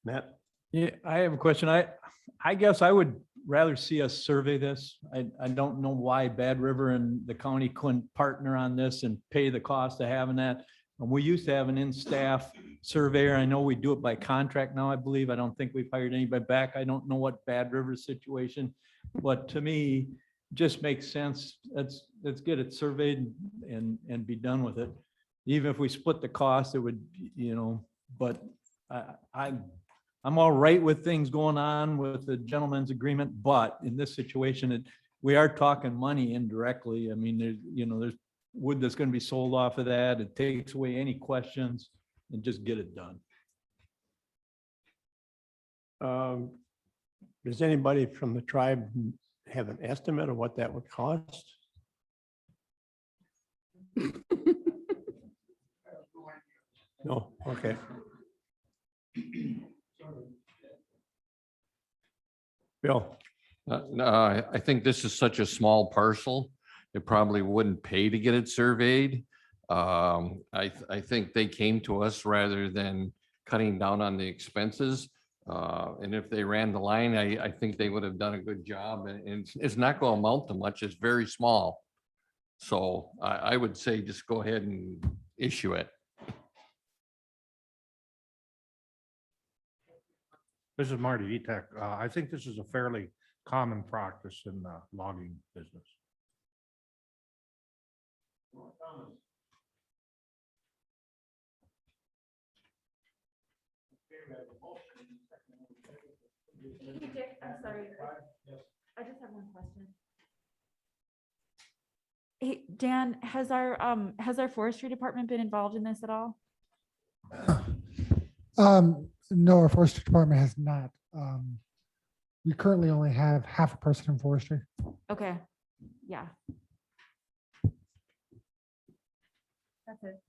Matt? Yeah, I have a question. I guess I would rather see us survey this. I don't know why Bad River and the county couldn't partner on this and pay the cost of having that. And we used to have an in-staff surveyor. I know we do it by contract now, I believe. I don't think we've hired anybody back. I don't know what Bad River's situation, but to me, just makes sense. Let's get it surveyed and be done with it. Even if we split the cost, it would, but I'm all right with things going on with the gentleman's agreement, but in this situation, we are talking money indirectly. I mean, there's wood that's going to be sold off of that. It takes away any questions and just get it done. Does anybody from the tribe have an estimate of what that would cost? No, okay. Bill? No, I think this is such a small parcel. It probably wouldn't pay to get it surveyed. I think they came to us rather than cutting down on the expenses. And if they ran the line, I think they would have done a good job, and it's not going to amount to much. It's very small. So I would say just go ahead and issue it. This is Marty Vitek. I think this is a fairly common practice in the logging business. Hey, Dick, I'm sorry. I just have one question. Hey, Dan, has our forestry department been involved in this at all? No, our forestry department has not. We currently only have half a person in forestry. Okay, yeah. That's it.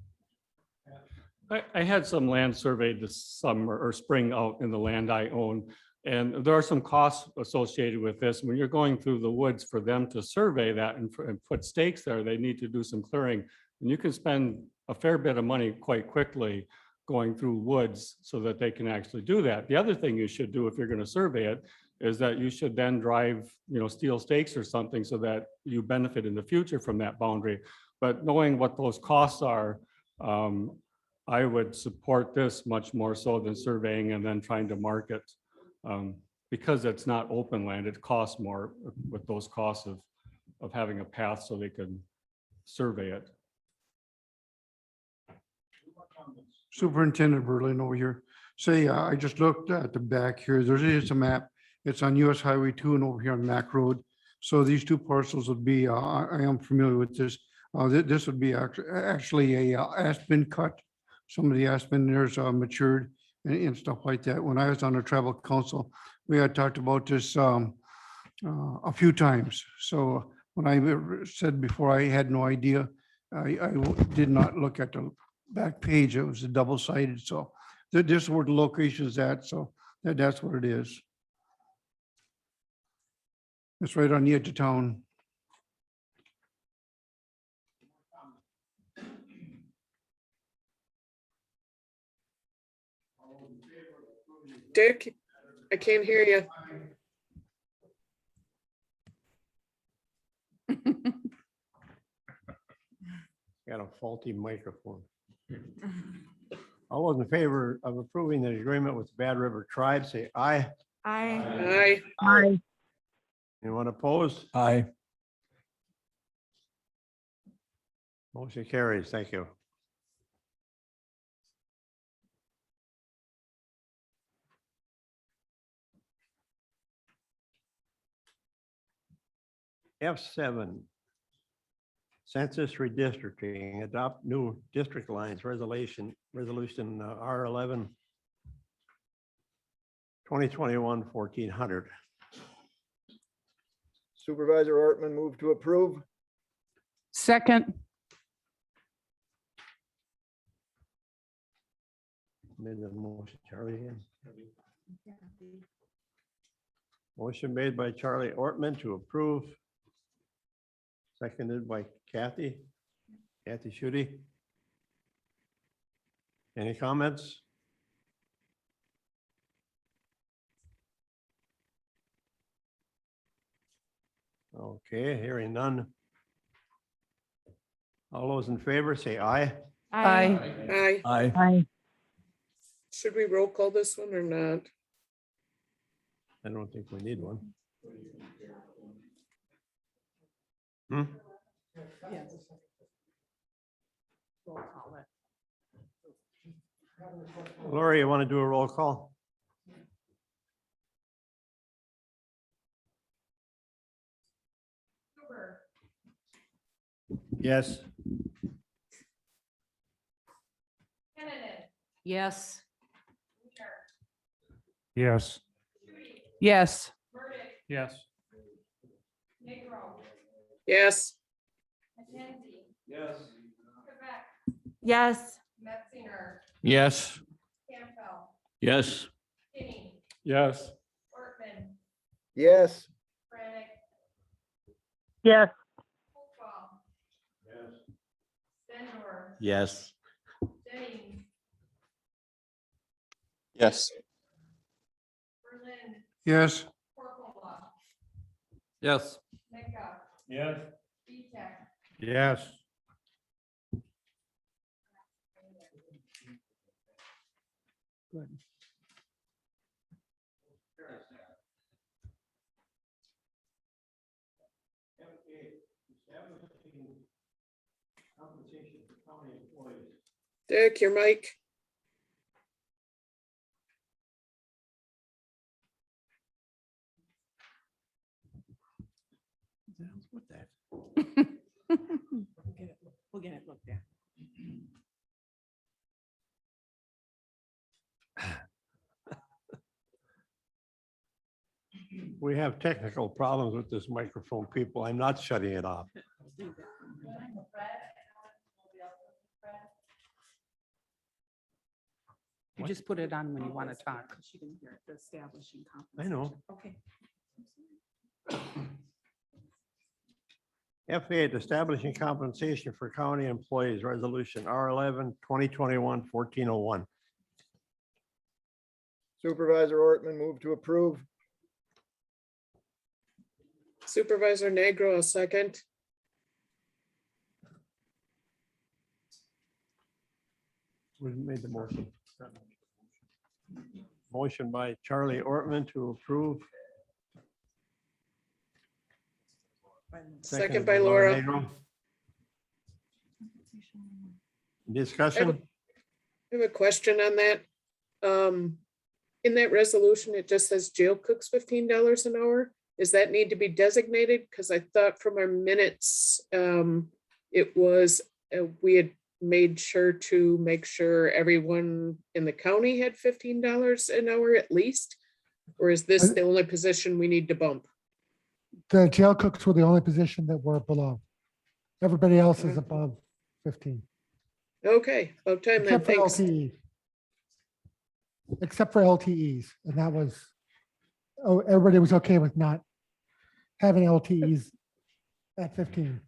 I had some land surveyed this summer or spring out in the land I own. And there are some costs associated with this. When you're going through the woods for them to survey that and put stakes there, they need to do some clearing. And you can spend a fair bit of money quite quickly going through woods so that they can actually do that. The other thing you should do if you're going to survey it is that you should then drive, steel stakes or something so that you benefit in the future from that boundary. But knowing what those costs are, I would support this much more so than surveying and then trying to market. Because it's not open land, it costs more with those costs of having a path so they can survey it. Superintendent Berlin over here. Say, I just looked at the back here. There is a map. It's on US Highway 2 and over here on Mac Road. So these two parcels would be, I am familiar with this. This would be actually a aspen cut. Some of the aspen there's matured and stuff like that. When I was on the tribal council, we had talked about this a few times. So when I said before, I had no idea. I did not look at the back page. It was a double-sided. So this is where the location is at. So that's what it is. It's right on the edge of town. Dick, I can't hear you. Got a faulty microphone. All those in favor of approving the agreement with Bad River Tribe, say aye. Aye. Aye. Anyone opposed? Aye. Motion carries. Thank you. F7, Census Redistricting, adopt new district lines, resolution R11, 2021-1400. Supervisor Ortman, move to approve. Second. Made the motion, Charlie again. Motion made by Charlie Ortman to approve. Seconded by Kathy Schutte. Any comments? Okay, hearing none. All those in favor say aye. Aye. Aye. Aye. Aye. Should we roll call this one or not? I don't think we need one. Hmm? Lori, you want to do a roll call? Huber, Yes. Kennedy, Yes. Weiner, Yes. Shute, Yes. Burdick, Yes. Yes. Negro, McKenzie, Yes. Quebec, Yes. Metzinger, Yes. Campbell, Yes. Kinney, Yes. Ortman, Yes. Brannick, yes, Hopewell, Stendor, Yes. Jennings, Yes. Berlin, Yes. Corpola, Yes. Mecca, Yes. Vitek, Yes. Good. Dick, your mic. What that? We'll get it looked at. We have technical problems with this microphone, people. I'm not shutting it off. You just put it on when you want to talk. She didn't hear it, the establishing. I know. compensation. Okay. F8, establishing compensation for county employees, resolution R11, 2021-1401. Supervisor Ortman, move to approve. Supervisor Negro, a second. Who made the motion? Motion by Charlie Ortman to approve. Second by Laura. Negro. I Discussion? have a question on that. In that resolution, it just says jail cooks $15 an hour. Does that need to be designated? Because I thought from our minutes, it was, we had made sure to make sure everyone in the county had $15 an hour at least? Or is this the only position we need to bump? The jail cooks were the only position that were below. Everybody else is above 15. Okay, about time then, Except for thanks. LTE. Except for LTEs, and that was, oh, everybody was okay with not having LTEs at 15.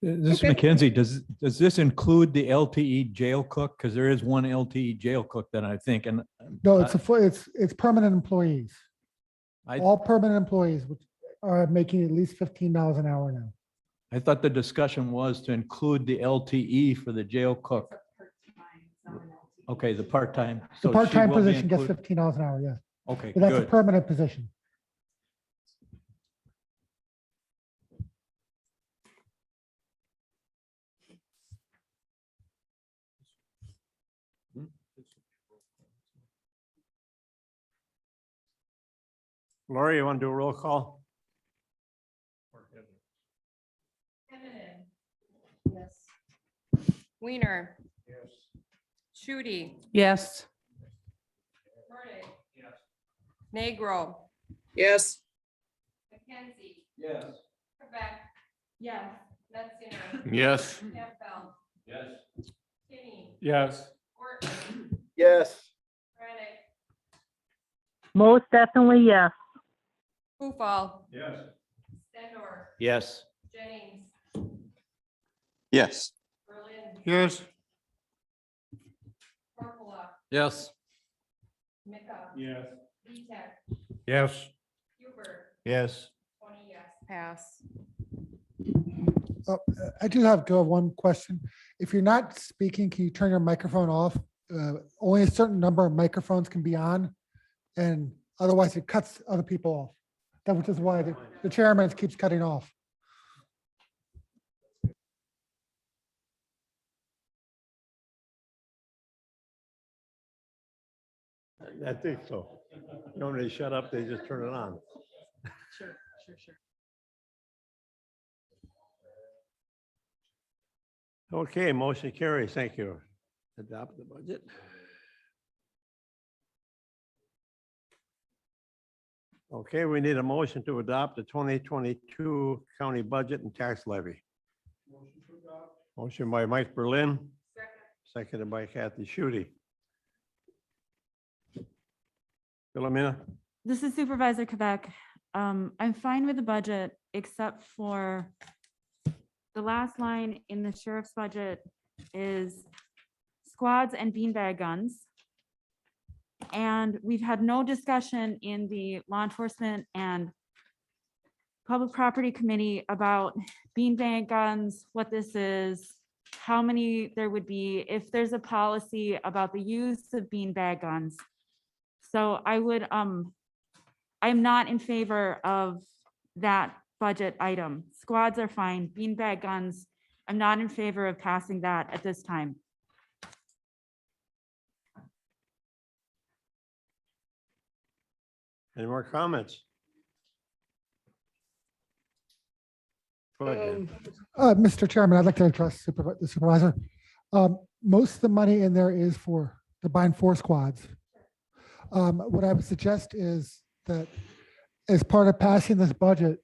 This is Okay. Mackenzie. Does this include the LTE jail cook? Because there is one LTE jail cook that I think, and No, it's it's permanent employees. I, All permanent employees which are making at least $15 an hour now. I thought the discussion was to include the LTE for the jail cook. Okay, the part-time. The So she part-time will be position gets included- $15 an hour, yes. Okay, But that's a good. permanent position. Lori, you want to do a roll call? Kennedy, yes. Weiner, Shute, Yes. Burdick, Negro, Yes. McKenzie, Yes. Quebec, Yes. Metzinger, Yes. Campbell, Yes. Kinney, Yes. Ortman, Yes. Brannick, most definitely yes. Hopewell, Yes. Stendor, Yes. Jennings, Yes. Berlin, Yes. Corpola, Yes. Mecca, Yes. Vitek, Yes. Huber, Yes. 20 yes. pass. Oh, I do have one question. If you're not speaking, can you turn your microphone off? Only a certain number of microphones can be on, and otherwise it cuts other people off. That which is why the chairman keeps cutting off. I think so. Normally shut up, they just turn it on. Sure. Okay, motion carries. Thank you. Adopt the budget. Okay, we need a motion to adopt the 2022 county budget and tax levy. Motion by Mike Berlin. Seconded by Kathy Schutte. Philomena, This is Supervisor Quebec. I'm fine with the budget, except for the last line in the sheriff's budget is squads and beanbag guns. And we've had no discussion in the law enforcement and public property committee about beanbag guns, what this is, how many there would be, if there's a policy about the use of beanbag guns. So I'm not in favor of that budget item. Squads are fine, beanbag guns, I'm not in favor of passing that at this time. any more comments? Go ahead, Dan. Mr. Chairman, I'd like to address the supervisor. Most of the money in there is for the buying 4 squads. What I would suggest is that as part of passing this budget,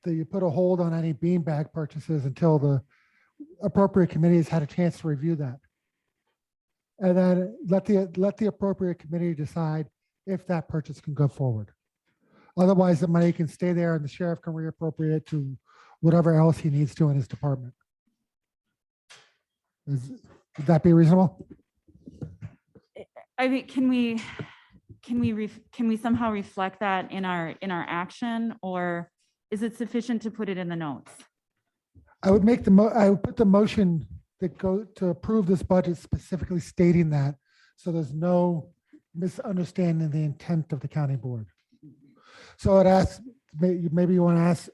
that you put a hold on any beanbag purchases until the appropriate committees had a chance to review that. And then let the appropriate committee decide if that purchase can go forward. Otherwise, the money can stay there and the sheriff can reappropriate to whatever else he needs to in his department. Would that be reasonable? I mean, can we somehow reflect that in our action, or is it sufficient to put it in the notes? I would put the motion that go to approve this budget specifically stating that, so there's no misunderstanding the intent of the county board. So I'd ask, maybe you want to ask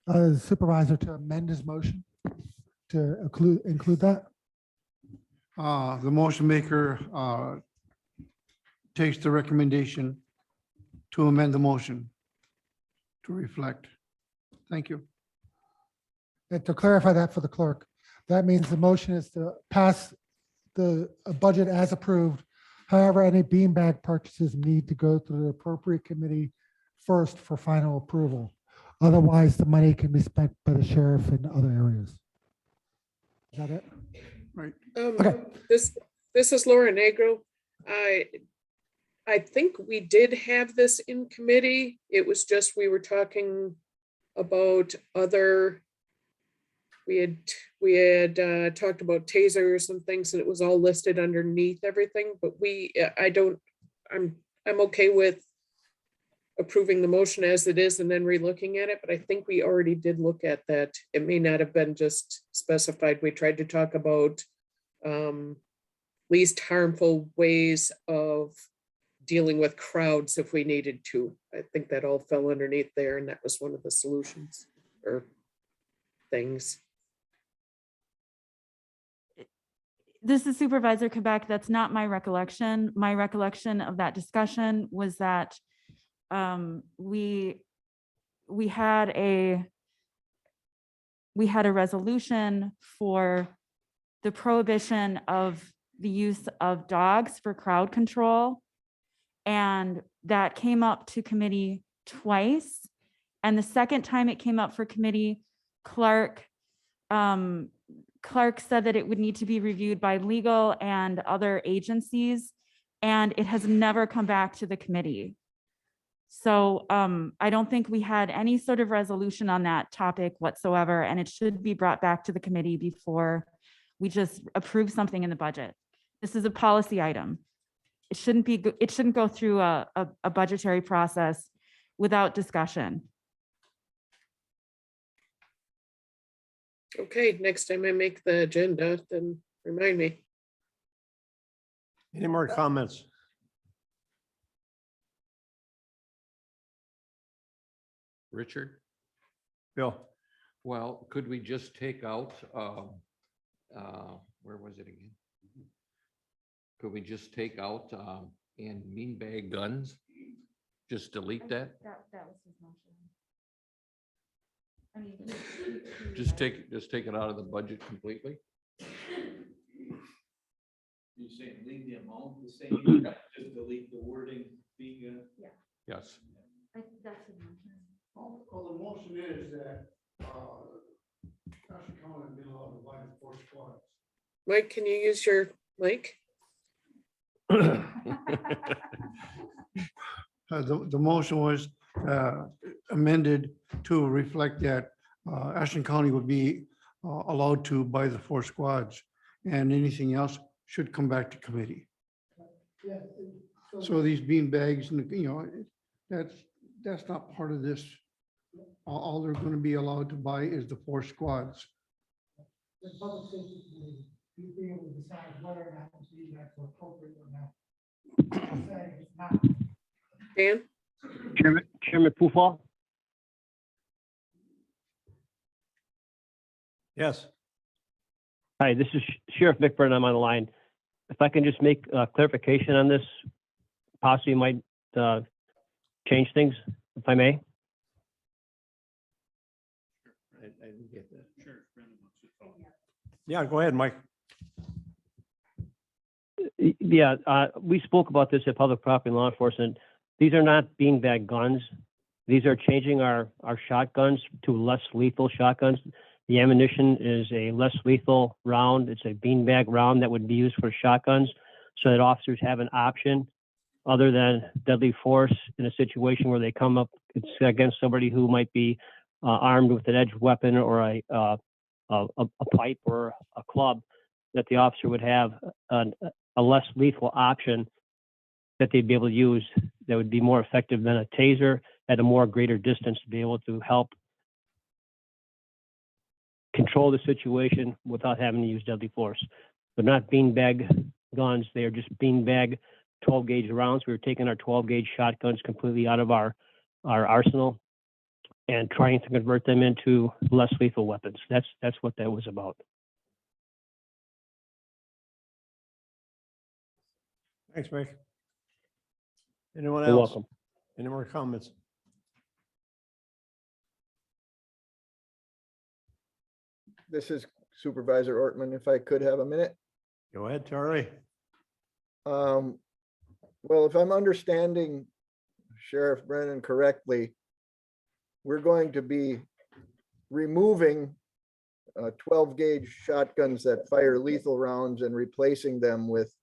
the supervisor to amend his motion to include that. The motion maker takes the recommendation to amend the motion to reflect. Thank you. And to clarify that for the clerk, that means the motion is to pass the budget as approved. However, any beanbag purchases need to go through the appropriate committee first for final approval. Otherwise, the money can be spent by the sheriff in other areas. Is that it? Right. Okay. This is Laura Negro. I think we did have this in committee. It was just, we were talking about other, we had talked about tasers and things, and it was all listed underneath everything, but I'm okay with approving the motion as it is and then re-looking at it, but I think we already did look at that. It may not have been just specified. We tried to talk about least harmful ways of dealing with crowds if we needed to. I think that all fell underneath there, and that was one of the solutions or things. This is Supervisor Quebec. That's not my recollection. My recollection of that discussion was that we had a resolution for the prohibition of the use of dogs for crowd control. And that came up to committee twice. And the second time it came up for committee, Clark said that it would need to be reviewed by legal and other agencies, and it has never come back to the committee. So I don't think we had any sort of resolution on that topic whatsoever, and it should be brought back to the committee before we just approve something in the budget. This is a policy item. It shouldn't go through a budgetary process without discussion. Okay, next time I make the agenda, then remind me. Any more comments? Richard? Bill? Well, could we just take out, where was it again? Could we just take out And beanbag guns, just delete that. That was his motion. I mean. Just take it out of the budget completely. You saying leave the amount the same, just delete the wording being. Yes. That's his motion. Well, the motion is that, Ashley County has been allowed to buy the 4 squads. Mike, can you use your mic? The motion was amended to reflect that Ashland County would be allowed to buy the 4 squads, and anything else should come back to committee. So these bean bags, and that's not part of this. All they're going to be allowed to buy is the 4 squads. The public safety committee, you'd be able to decide whether or not to do that for appropriate or not. Say it's not. Dan? Chairman Pufall? Yes. Hi, this is Sheriff McBurney. I'm on the line. If I can just make clarification on this, possibly might change things, if I may. I didn't get that. Yeah, go ahead, Mike. Yeah, we spoke about this at Public Property Law Enforcement. These are not beanbag guns. These are changing our shotguns to less lethal shotguns. The ammunition is a less lethal round. It's a beanbag round that would be used for shotguns, so that officers have an option other than deadly force in a situation where they come up against somebody who might be armed with an edged weapon or a pipe or a club, that the officer would have a less lethal option that they'd be able to use that would be more effective than a taser at a more greater distance to be able to help control the situation without having to use deadly force. They're not beanbag guns. They are just beanbag 12 gauge rounds. We were taking our 12 gauge shotguns completely out of our arsenal and trying to convert them into less lethal weapons. That's what that was about. Thanks, Mike. Anyone You're else? welcome. Any more comments? This is Supervisor Ortman, if I could have a minute. Go ahead, Charlie. Well, if I'm understanding Sheriff Brennan correctly, we're going to be removing 12 gauge shotguns that fire lethal rounds and replacing them with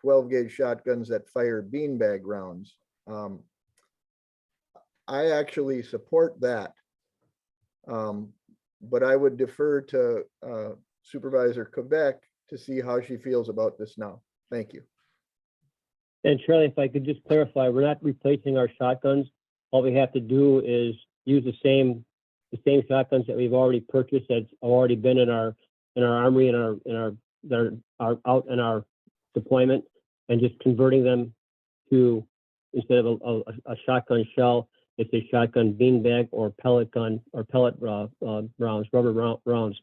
12 gauge shotguns that fire beanbag rounds. I actually support that. But I would defer to Supervisor Quebec to see how she feels about this now. Thank you. And Charlie, if I could just clarify, we're not replacing our shotguns. All we have to do is use the same shotguns that we've already purchased, that's already been in our armory and our out in our deployment, and just converting them to, instead of a shotgun shell, it's a shotgun beanbag or pellet gun or pellet rounds, rubber rounds,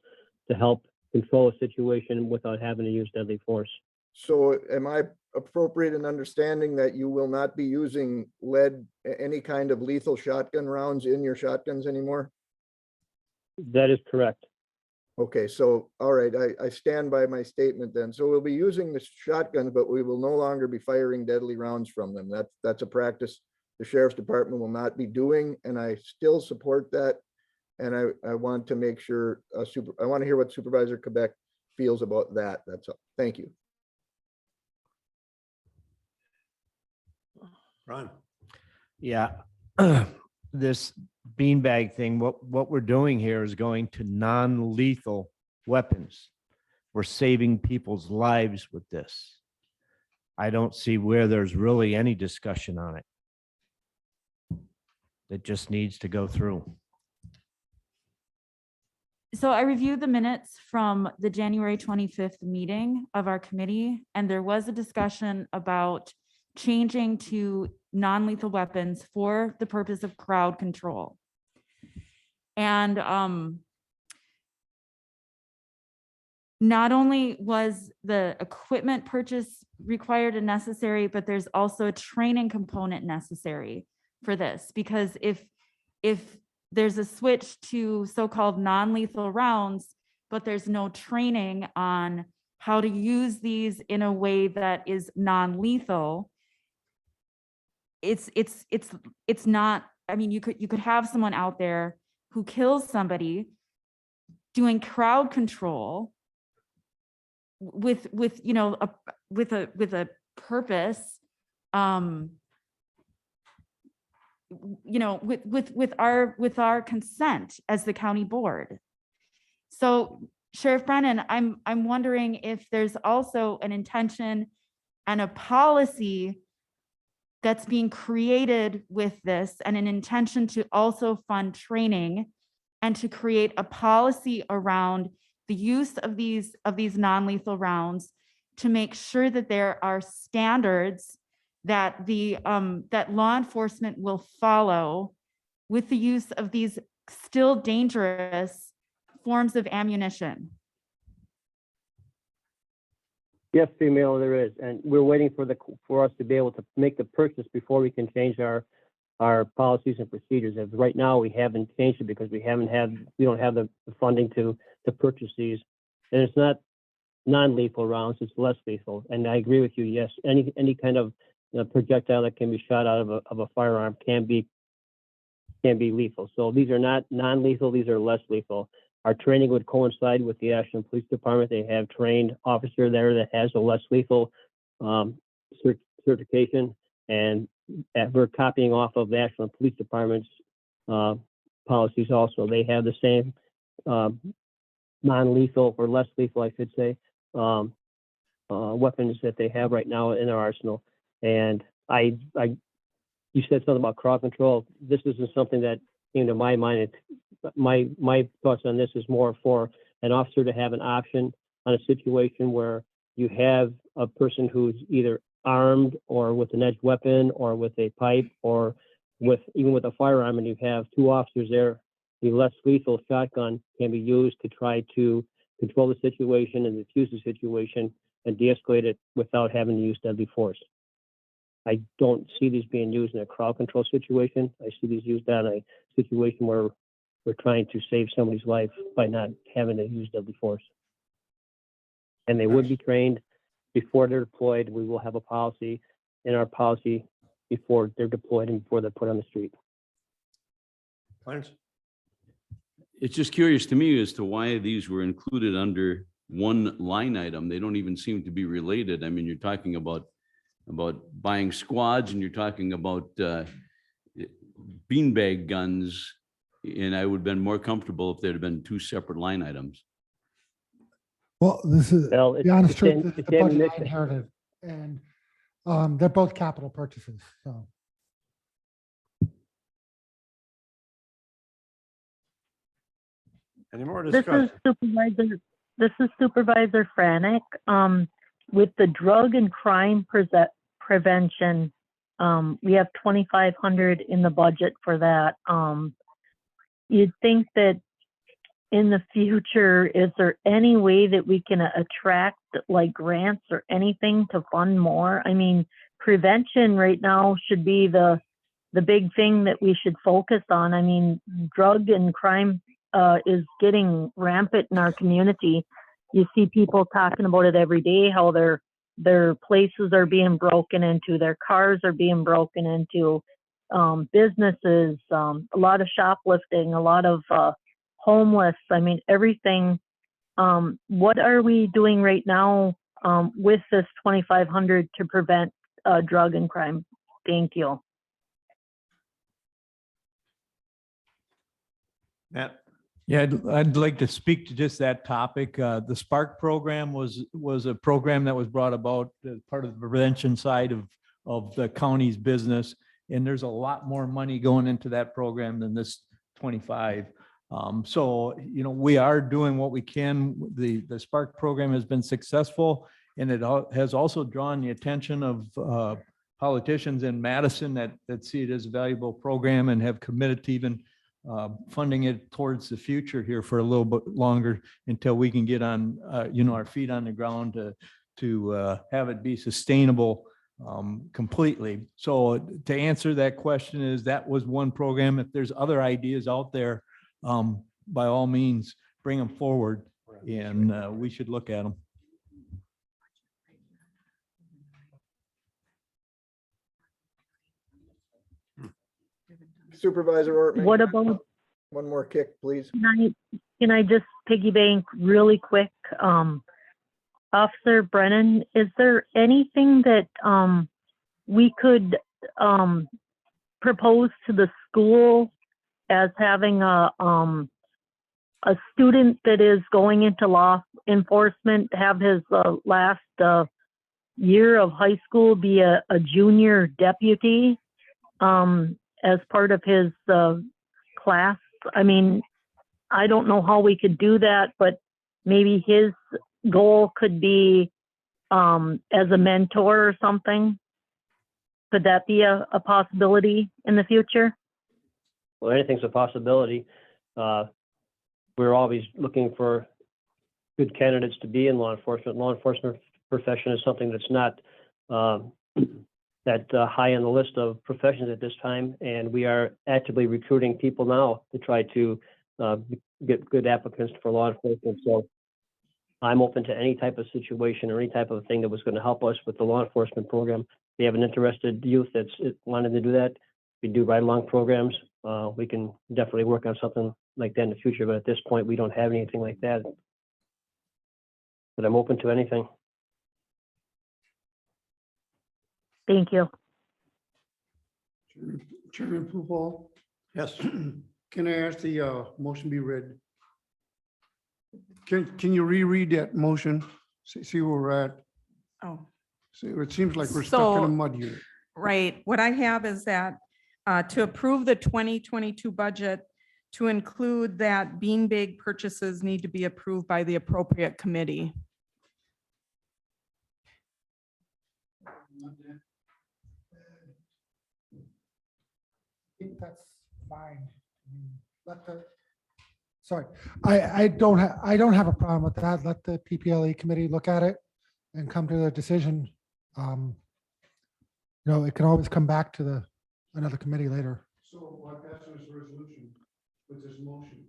to help control a situation without having to use deadly force. So am I appropriate in understanding that you will not be using any kind of lethal shotgun rounds in your shotguns anymore? That is correct. Okay, so, all right, I stand by my statement then. So we'll be using the shotguns, but we will no longer be firing deadly rounds from them. That's a practice the Sheriff's Department will not be doing, and I still support that. And I want to make sure, I want to hear what Supervisor Quebec feels about that. That's all. Thank you. Ron. Yeah, this beanbag thing, what we're doing here is going to non-lethal weapons. We're saving people's lives with this. I don't see where there's really any discussion on it. It just needs to go through. So I reviewed the minutes from the January 25th meeting of our committee, and there was a discussion about changing to non-lethal weapons for the purpose of crowd control. And not only was the equipment purchase required and necessary, but there's also a training component necessary for this, because if there's a switch to so-called non-lethal rounds, but there's no training on how to use these in a way that is non-lethal, it's not, I mean, you could have someone out there who kills somebody doing crowd control with you know, with a purpose, you know, with our consent as the county board. So Sheriff Brennan, I'm wondering if there's also an intention and a policy that's being created with this, and an intention to also fund training and to create a policy around the use of these non-lethal rounds, to make sure that there are standards that that law enforcement will follow with the use of these still dangerous forms of ammunition. Yes, female, there is, and we're waiting for us to be able to make the purchase before we can change our policies and procedures. As right now, we haven't changed it because we don't have the funding to purchase these, and it's not non-lethal rounds; it's less lethal. And I agree with you. Yes, any kind of projectile that can be shot out of a firearm can be lethal. So these are not non-lethal; these are less lethal. Our training would coincide with the Ashland Police Department. They have trained officer there that has a less lethal certification, and we're copying off of the Ashland Police Department's policies also. They have the same non-lethal or less lethal, I should say, weapons that they have right now in their arsenal. And you said something about crowd control. This isn't something that came to my mind. My thoughts on this is more for an officer to have an option on a situation where you have a person who's either armed or with an edged weapon or with a pipe or even with a firearm, and you have two officers there. The less lethal shotgun can be used to try to control the situation and defuse the situation and de-escalate it without having to use deadly force. I don't see these being used in a crowd control situation. I see these used in a situation where we're trying to save somebody's life by not having to use deadly force. And they would be trained before they're deployed. We will have a policy in our policy before they're deployed and before they're put on the street. Clarence? It's just curious to me as to why these were included under one line item. They don't even seem to be related. I mean, you're talking about buying squads, and you're talking about beanbag guns, and I would have been more comfortable if there'd have been two separate line items. Well, this is, Well, to be honest, truth, this is it's the budget I ammunition. inherited, and they're both capital purchases, so. Any more This discussion? is Supervisor Franek. With the drug and crime prevention, we have 2,500 in the budget for that. You'd think that in the future, is there any way that we can attract like grants or anything to fund more? I mean, prevention right now should be the big thing that we should focus on. I mean, drug and crime is getting rampant in our community. You see people talking about it every day, how their places are being broken into, their cars are being broken into, businesses, a lot of shoplifting, a lot of homeless. I mean, everything. What are we doing right now with this 2,500 to prevent drug and crime? Thank you. Matt? Yeah, I'd like to speak to just that topic. The Spark program was a program that was brought about as part of the prevention side of the county's business. And there's a lot more money going into that program than this 25. So, you know, we are doing what we can. The Spark program has been successful, and it has also drawn the attention of politicians in Madison that see it as a valuable program and have committed to even funding it towards the future here for a little bit longer until we can get on, our feet on the ground to have it be sustainable completely. So to answer that question is that was one program. If there's other ideas out there, by all means, bring them forward and we should look at them. Supervisor Ortman. What about, One more kick, please. can I just piggyback really quick? Officer Brennan, is there anything that we could propose to the school as having a student that is going into law enforcement have his last year of high school be a junior deputy as part of his class? I mean, I don't know how we could do that, but maybe his goal could be as a mentor or something. Could that be a possibility in the future? Well, anything's a possibility. We're always looking for good candidates to be in law enforcement. Law enforcement profession is something that's not that high on the list of professions at this time, and we are actively recruiting people now to try to get good applicants for law enforcement. So I'm open to any type of situation or any type of thing that was going to help us with the law enforcement program. If we have an interested youth that's wanting to do that, we do ride-along programs. We can definitely work on something like that in the future, but at this point, we don't have anything like that. But I'm open to anything. Thank you. Chairman Pooball? Yes. Can I ask the motion be read? Can you reread that motion? See where we're at? Oh, See, it seems like we're stuck in So- a mud here. right. What I have is that to approve the 2022 budget, to include that beanbag purchases need to be approved by the appropriate committee. I think that's fine. Let the, sorry, I don't have a problem with that. Let the PPLE committee look at it and come to a decision. It can always come back to another committee later. So why pass this resolution with this motion?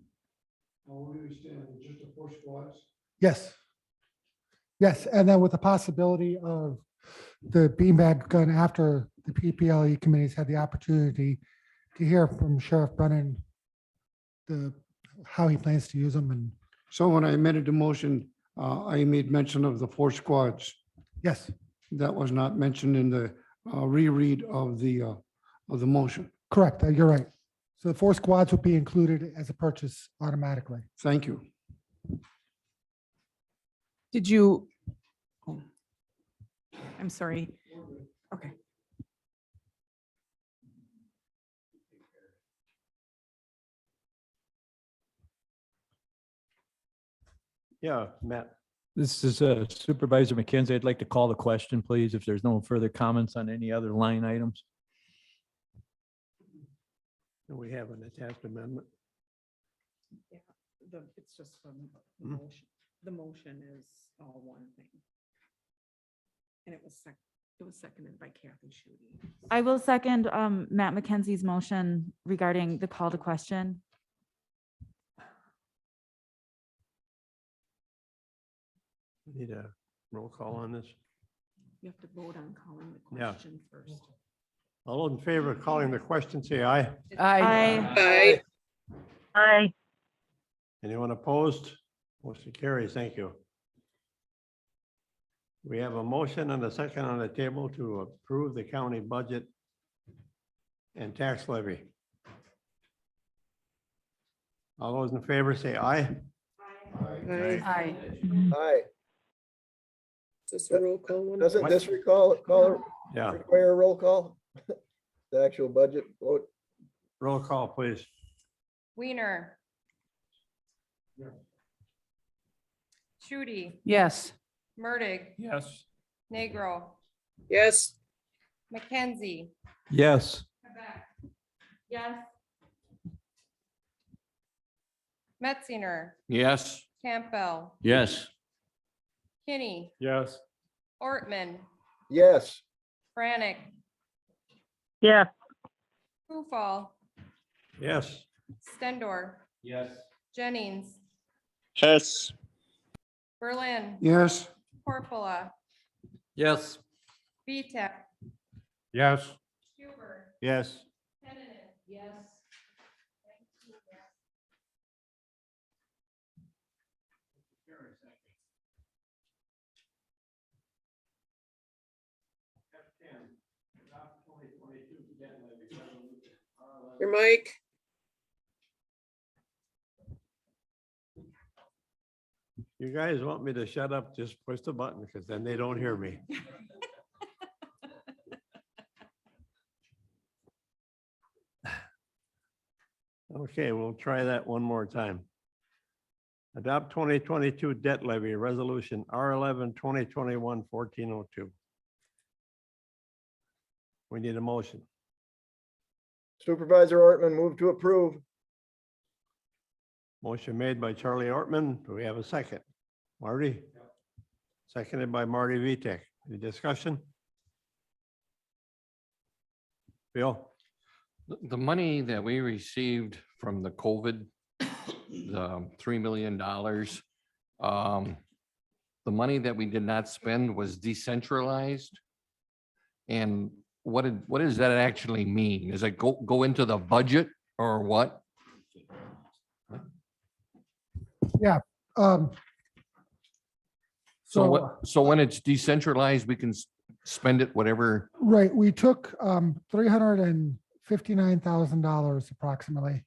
Now, where do we stand? Just the 4 squads? Yes. Yes, and then with the possibility of the beanbag gun after the PPLE committees had the opportunity to hear from Sheriff Brennan how he plans to use them. And So when I amended the motion, I made mention of the 4 squads. yes, That was not mentioned in the reread of the motion. correct, you're right. So the 4 squads will be included as a purchase automatically. Thank you. Did you? Oh, I'm sorry. Okay. Yeah, Matt. This is Supervisor McKenzie. I'd like to call the question, please, if there's no further comments on any other line items. We have an attached amendment. Yeah, it's just the Mhm. motion. The motion is all one thing. And it was seconded by Kathy Schutte. I will second Matt McKenzie's motion regarding the call to question. Need a roll call on this? You have to vote on calling the Yeah. question first. All those in favor of calling the question, say aye. Aye. Aye. Anyone opposed? Motion carries. Thank you. We have a motion and a second on the table to approve the county budget and tax levy. All those in favor say aye. Aye. Aye. Is this a roll call one? Doesn't this Yeah, require a roll call? The actual budget vote? roll call, please. Weiner. Shooty, Yes. Murdig, Yes. Negro, Yes. McKenzie, Yes. Quebec. Yes. Metzinger, Yes. Campbell, Yes. Kinney, Yes. Ortman, Yes. Frantic, yes, Hufall, Yes. Stendor, Yes. Jennings, Yes. Berlin, Yes. Corpola, Yes. Vitek, Yes. Huber, Yes. Henneman. Yes. Your mic. You guys want me to shut up, just push the button because then they don't hear me. Okay, we'll try that one more time. Adopt 2022 debt levy resolution R11 2021-1402. We need a motion. Supervisor Ortman, move to approve. Motion made by Charlie Ortman. Do we have a second? Marty? Seconded by Marty Vitek. Any discussion? Bill? The money that we received from the COVID, the $3 million, the money that we did not spend was decentralized. And what does that actually mean? Does it go into the budget or what? Yeah. So when it's decentralized, we can spend it whatever. Right, we took $359,000 approximately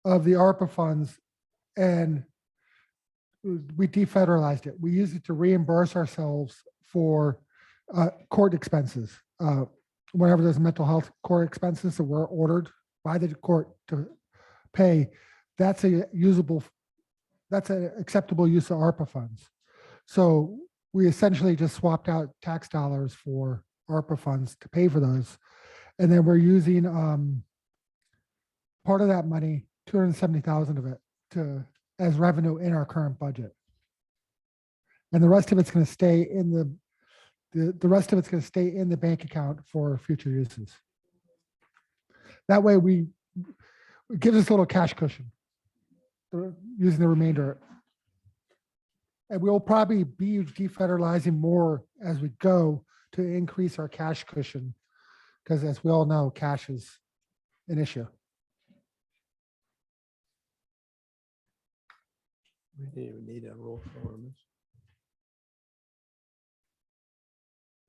of the ARPA funds and we defederalized it. We used it to reimburse ourselves for court expenses. Whenever there's mental health court expenses that were ordered by the court to pay, that's an acceptable use of ARPA funds. So we essentially just swapped out tax dollars for ARPA funds to pay for those. And then we're using part of that money, 270,000 of it, as revenue in our current budget. And the rest of it's going to stay in the rest of it's going to stay in the bank account for future uses. That way it gives us a little cash cushion using the remainder. And we'll probably be defederalizing more as we go to increase our cash cushion. Because as we all know, cash is an issue. We need a roll call on this.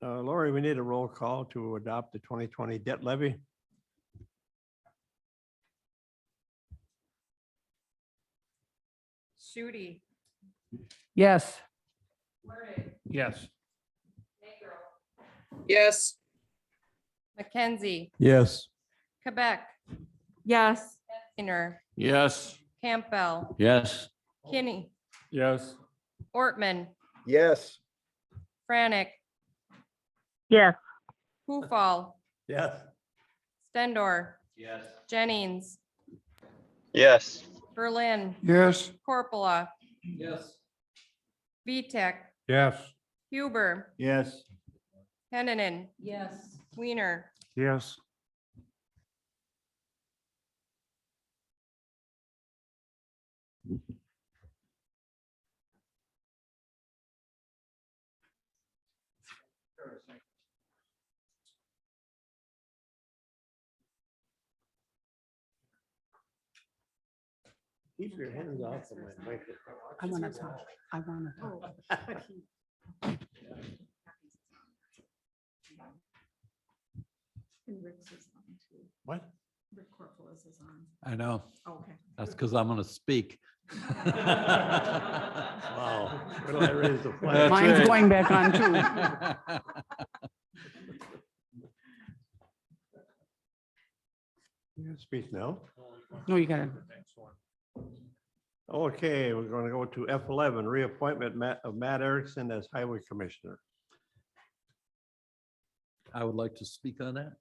Lori, we need a roll call to adopt the 2020 debt levy. Shooty, Yes. Murray, Yes. Yes. Mackenzie, Yes. Quebec, Yes. Metzinger, Yes. Campbell, Yes. Kinney, Yes. Ortman, Yes. Frantic, yes, Hufall, Yes. Stendor, Yes. Jennings, Yes. Berlin, Yes. Corpola, Yes. Vitek, Yes. Huber, Yes. Henneman, Yes. Weiner, Yes. Keep your hands off of my microphone. I want to talk. I want to talk. And Rick's is on too. What? Rick Corporalis is on. I know. Okay. That's because I'm going to speak. Wow. Where do I raise the flag? Mine's going back on too. You can speak now. No, you gotta. Okay, we're going to go to F11, reappointment of Matt Erickson as Highway Commissioner. I would like to speak on that.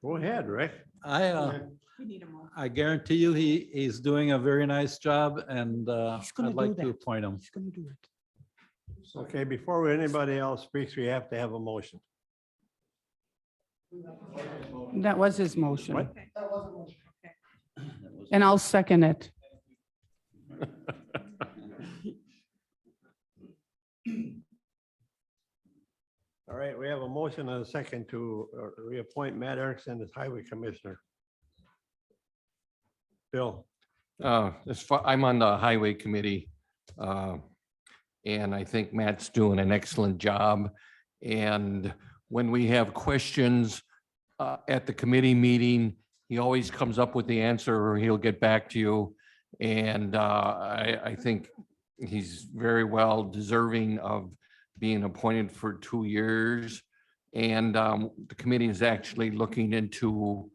Go ahead, Rick. I guarantee you, he's doing a very nice job and gonna I'd do like to that. appoint him. He's gonna do it. Okay, before anybody else speaks, we have to have a motion. That was his motion. What? And I'll second it. All right, we have a motion and a second to reappoint Matt Erickson as Highway Commissioner. Bill, I'm on the Highway Committee. And I think Matt's doing an excellent job. And when we have questions at the committee meeting, he always comes up with the answer or he'll get back to you. And I think he's very well deserving of being appointed for 2 years. And the committee is actually looking into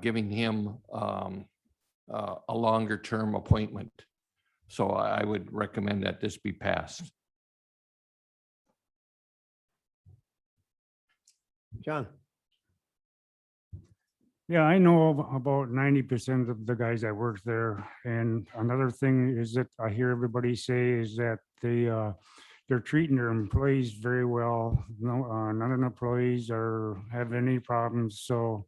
giving him a longer term appointment. So I would recommend that this be passed. John. Yeah, I know about 90% of the guys that work there. And another thing is that I hear everybody say is that they're treating their employees very well. No, none of the employees have any problems. So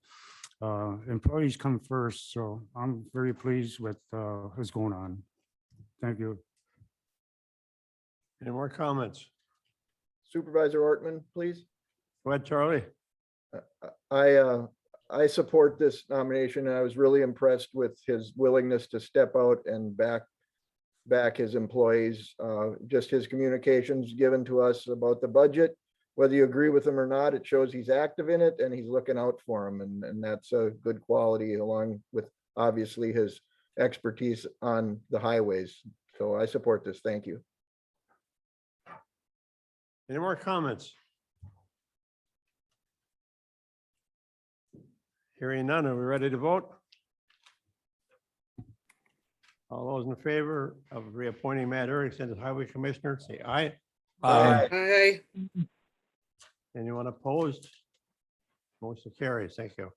employees come first. So I'm very pleased with what's going on. Thank you. Any more comments? Supervisor Ortman, please. Go ahead, Charlie. I support this nomination. I was really impressed with his willingness to step out and back his employees. Just his communications given to us about the budget, whether you agree with him or not, it shows he's active in it and he's looking out for him. And that's a good quality, along with obviously his expertise on the highways. So I support this. Thank you. Any more comments? Hearing none, are we ready to vote? All those in favor of reappointing Matt Erickson as Highway Commissioner, say aye. Aye. Anyone opposed? Motion carries. Thank you.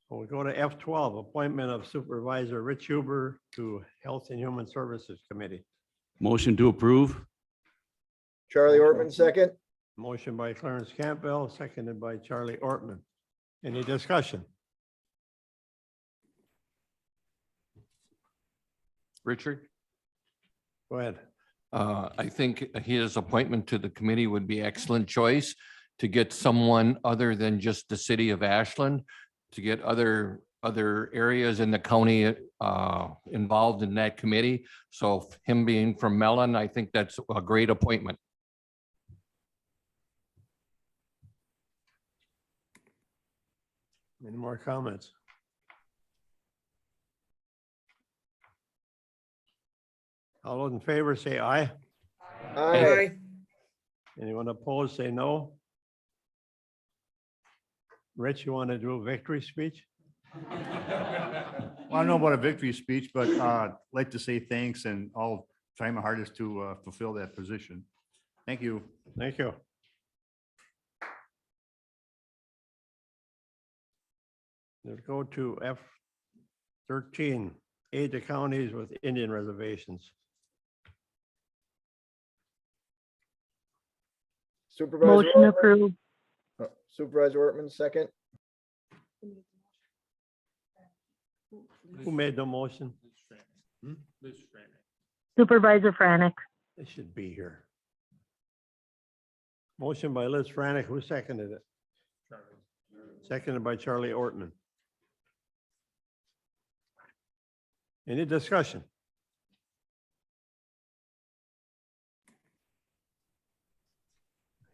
So we go to F12, appointment of Supervisor Rich Huber to Health and Human Services Committee. Motion to approve. Charlie Ortman, second. Motion by Clarence Campbell, seconded by Charlie Ortman. Any discussion? Richard? Go ahead. I think his appointment to the committee would be excellent choice to get someone other than just the city of Ashland, to get other areas in the county involved in that committee. So him being from Mellon, I think that's a great appointment. Any more comments? All those in favor say aye. Aye. Anyone opposed, say no. Rich, you want to do a victory speech? Well, I don't know about a victory speech, but I'd like to say thanks, and I'll try my hardest to fulfill that position. Thank you. Thank you. Let's go to F13, aid to counties with Indian reservations. Supervisor. Motion Ortman? approved. Supervisor Ortman, second. Who made the motion? Supervisor Franek. They should be here. Motion by Liz Franek. Who seconded it? Seconded by Charlie Ortman. Any discussion?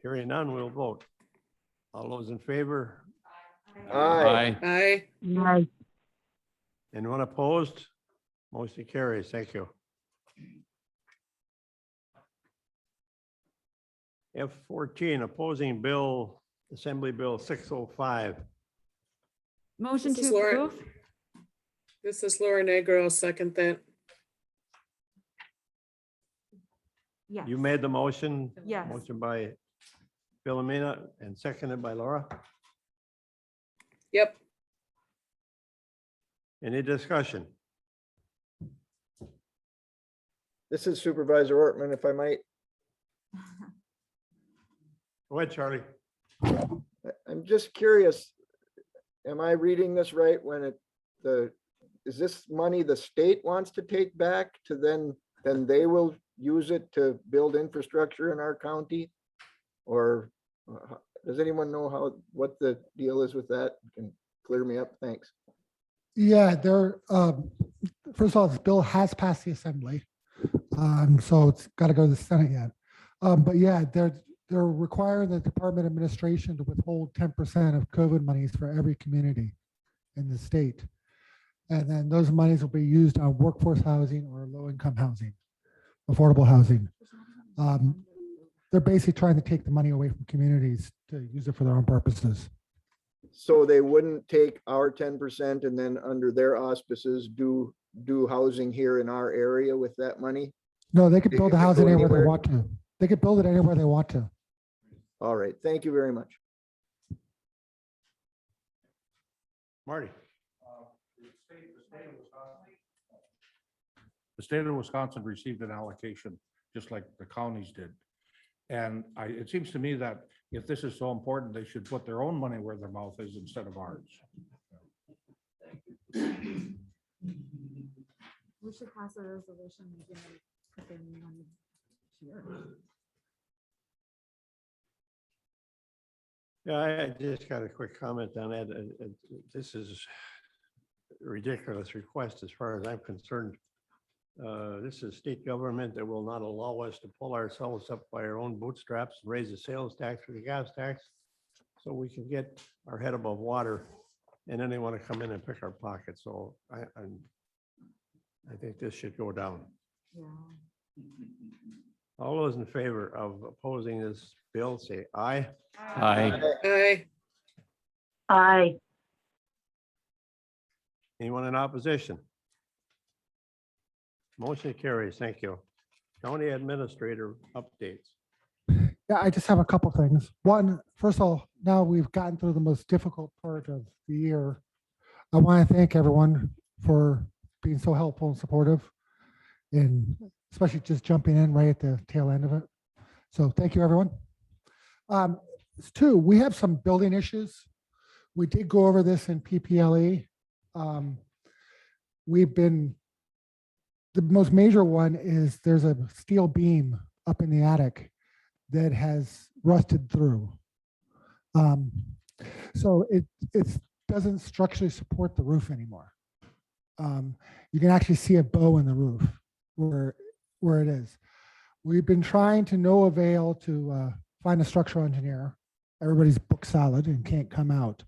Hearing none, we'll vote. All those in favor? Aye. Aye. Aye. Anyone opposed? Motion carries. Thank you. F14, opposing bill, Assembly Bill 605. Motion This is to Laura. approve? This is Laura Negro. I'll second that. Yes. You made the motion? Yes. Motion by Philomena and seconded by Laura. Yep. Any discussion? This is Supervisor Ortman, if I might. Go ahead, Charlie. I'm just curious, am I reading this right when is this money the state wants to take back to then they will use it to build infrastructure in our county? Or does anyone know what the deal is with that? You can clear me up, thanks. Yeah, first of all, this bill has passed the Assembly. So it's got to go to the Senate yet. But yeah, they're requiring the Department of Administration to withhold 10% of COVID monies for every community in the state. And then those monies will be used on workforce housing or low-income housing, affordable housing. They're basically trying to take the money away from communities to use it for their own purposes. So they wouldn't take our 10% and then under their auspices do housing here in our area with that money? No, they could It build the could housing go anywhere they anywhere? want to. They could build it anywhere they want to. All right, thank you very much. Marty. The state of Wisconsin received an allocation, just like the counties did. And it seems to me that if this is so important, they should put their own money where their mouth is instead of ours. We should pass a resolution making them put their money here. Yeah, I just got a quick comment on that. This is a ridiculous request as far as I'm concerned. This is state government that will not allow us to pull ourselves up by our own bootstraps, raise the sales tax or the gas tax, so we can get our head above water, and then they want to come in and pick our pockets. So I think this should go down. Yeah. All those in favor of opposing this bill, say aye. Aye. Aye. Aye. Anyone in opposition? Motion carries. Thank you. County Administrator updates. Yeah, I just have a couple things. One, first of all, now we've gotten through the most difficult part of the year. I want to thank everyone for being so helpful and supportive, and especially just jumping in right at the tail end of it. So thank you, everyone. Two, we have some building issues. We did go over this in PPLE. The most major one is there's a steel beam up in the attic that has rusted through. So it doesn't structurally support the roof anymore. You can actually see a bow in the roof where it is. We've been trying to no avail to find a structural engineer. Everybody's booked solid and can't come out.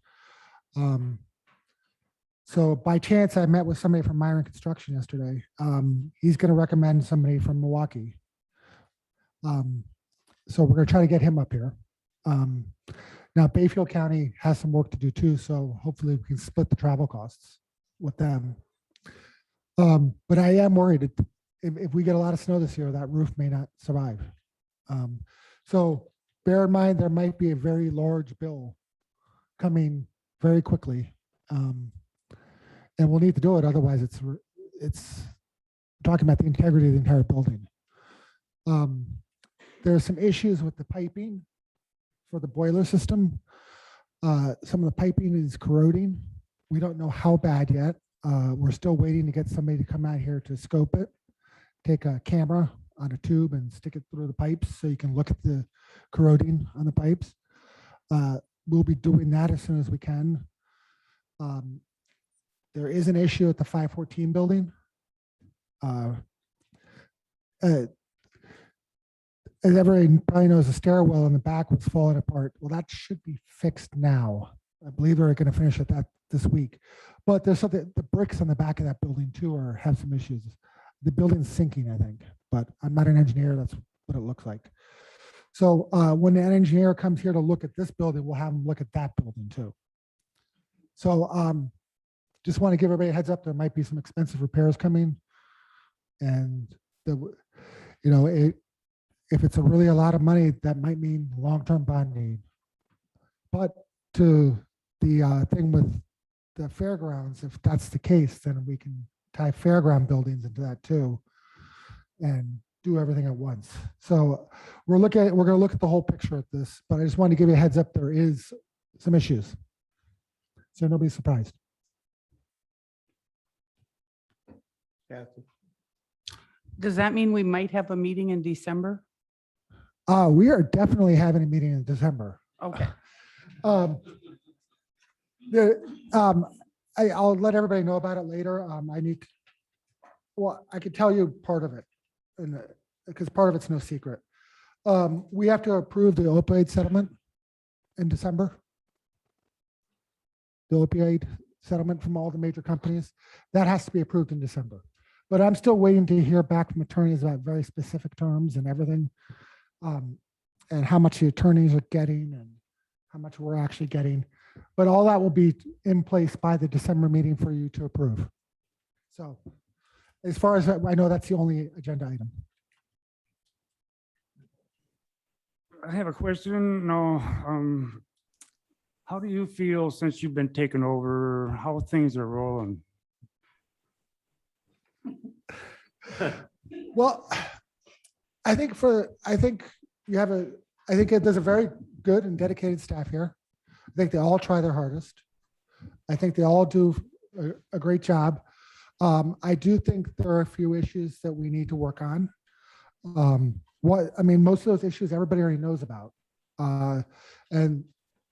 So by chance, I met with somebody from Myron Construction yesterday. He's going to recommend somebody from Milwaukee. So we're going to try to get him up here. Now, Bayfield County has some work to do too, so hopefully we can split the travel costs with them. But I am worried if we get a lot of snow this year, that roof may not survive. So bear in mind, there might be a very large bill coming very quickly. And we'll need to do it. Otherwise, it's talking about the integrity of the entire building. There are some issues with the piping for the boiler system. Some of the piping is corroding. We don't know how bad yet. We're still waiting to get somebody to come out here to scope it, take a camera on a tube and stick it through the pipes so you can look at the corroding on the pipes. We'll be doing that as soon as we can. There is an issue at the 514 building. As everybody probably knows, the stairwell in the back was falling apart. Well, that should be fixed now. I believe they're going to finish it this week. But there's something, the bricks on the back of that building too have some issues. The building's sinking, I think, but I'm not an engineer. That's what it looks like. So when an engineer comes here to look at this building, we'll have them look at that building too. So just want to give everybody a heads up. There might be some expensive repairs coming, and if it's a really a lot of money, that might mean long-term bonding. But to the thing with the fairgrounds, if that's the case, then we can tie fairground buildings into that too and do everything at once. So we're going to look at the whole picture at this, but I just wanted to give you a heads up. There is some issues. So nobody's surprised. Does that mean we might have a meeting in December? We are definitely having a meeting in December. Okay. I'll let everybody know about it later. I could tell you part of it, because part of it's no secret. We have to approve the opioid settlement in December. The opioid settlement from all the major companies, that has to be approved in December. But I'm still waiting to hear back from attorneys about very specific terms and everything, and how much the attorneys are getting and how much we're actually getting. But all that will be in place by the December meeting for you to approve. So as far as I know, that's the only agenda item. I have a question. No, how do you feel since you've been taken over, how things are rolling? Well, I think there's a very good and dedicated staff here. I think they all try their hardest. I think they all do a great job. I do think there are a few issues that we need to work on. Most of those issues everybody already knows about. And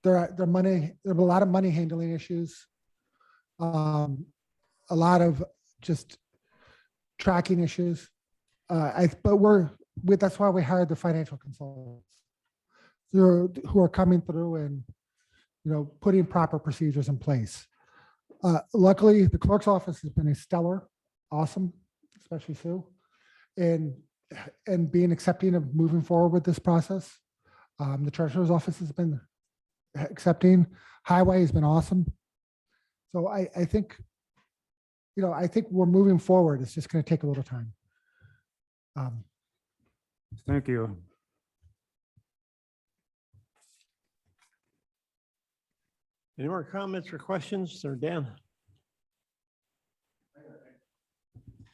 there are a lot of money handling issues. A lot of just tracking issues. That's why we hired the financial consultants who are coming through and putting proper procedures in place. Luckily, the clerk's office has been stellar, awesome, especially Sue, and being accepting of moving forward with this process. The treasurer's office has been accepting. Highway has been awesome. So I think we're moving forward. It's just going to take a little time. Thank you. Any more comments or questions? Or Dan?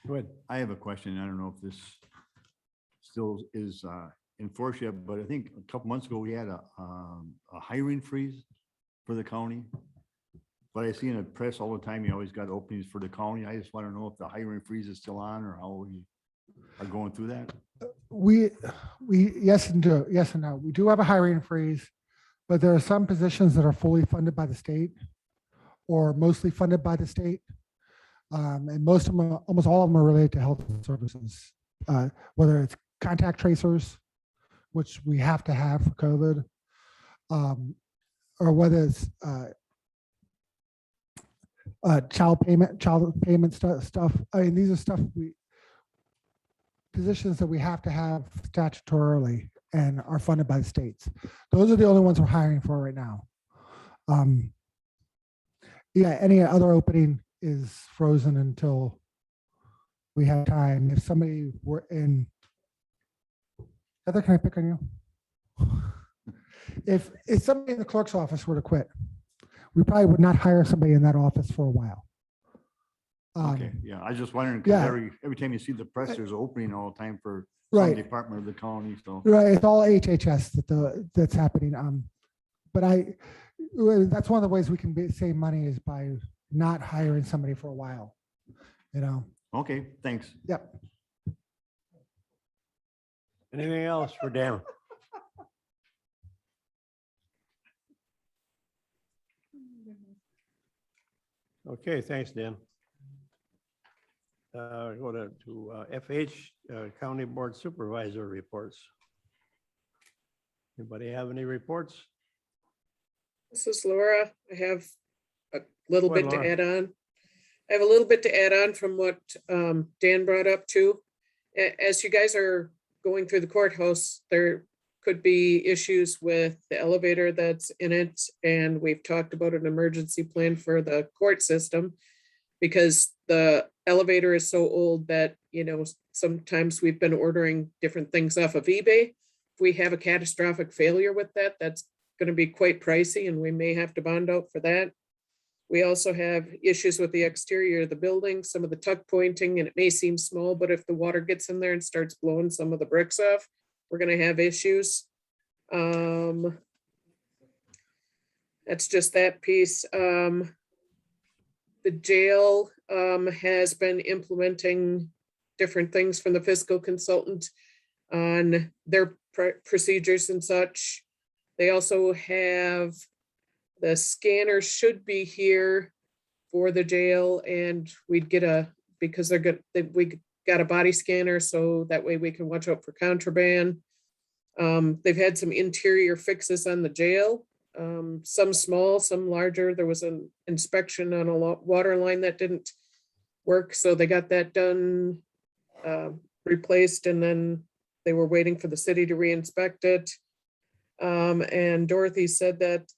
Go ahead. I have a question. I don't know if this still is in force yet, but I think a couple months ago, we had a hiring freeze for the county. But I see in the press all the time, you always got openings for the county. I just want to know if the hiring freeze is still on or how we are going through that. We yes and no. We do have a hiring freeze, but there are some positions that are fully funded by the state or mostly funded by the state. And most of them, almost all of them are related to health services, whether it's contact tracers, which we have to have for COVID, or whether it's child payment stuff. I mean, these are positions that we have to have statutorily and are funded by the states. Those are the only ones we're hiring for right now. Any other opening is frozen until we have time. If somebody were in, Heather, can I pick on you? If somebody in the clerk's office were to quit, we probably would not hire somebody in that office for a while. Okay, yeah, I was just wondering, because every time you see the press, there's an opening all the time for some department of the county, so. Right, it's all HHS that's happening. But that's one of the ways we can save money is by not hiring somebody for a while, Okay, thanks. Yep. Anything else for Dan? Okay, thanks, Dan. Go to FH, County Board Supervisor reports. Anybody have any reports? This is Laura. I have a little Go ahead, bit to Laura. add on. I have a little bit to add on from what Dan brought up too. As you guys are going through the courthouse, there could be issues with the elevator that's in it. And we've talked about an emergency plan for the court system because the elevator is so old that, sometimes we've been ordering different things off of eBay. If we have a catastrophic failure with that, that's going to be quite pricey and we may have to bond out for that. We also have issues with the exterior of the building, some of the tuck pointing, and it may seem small, but if the water gets in there and starts blowing some of the bricks off, we're going to have issues. That's just that piece. The jail has been implementing different things from the fiscal consultant on their procedures and such. They also have the scanner should be here for the jail, and we'd get because they're good, we got a body scanner, so that way we can watch out for contraband. They've had some interior fixes on the jail, some small, some larger. There was an inspection on a water line that didn't work, so they got that done, replaced, and then they were waiting for the city to re-inspect it. And Dorothy said that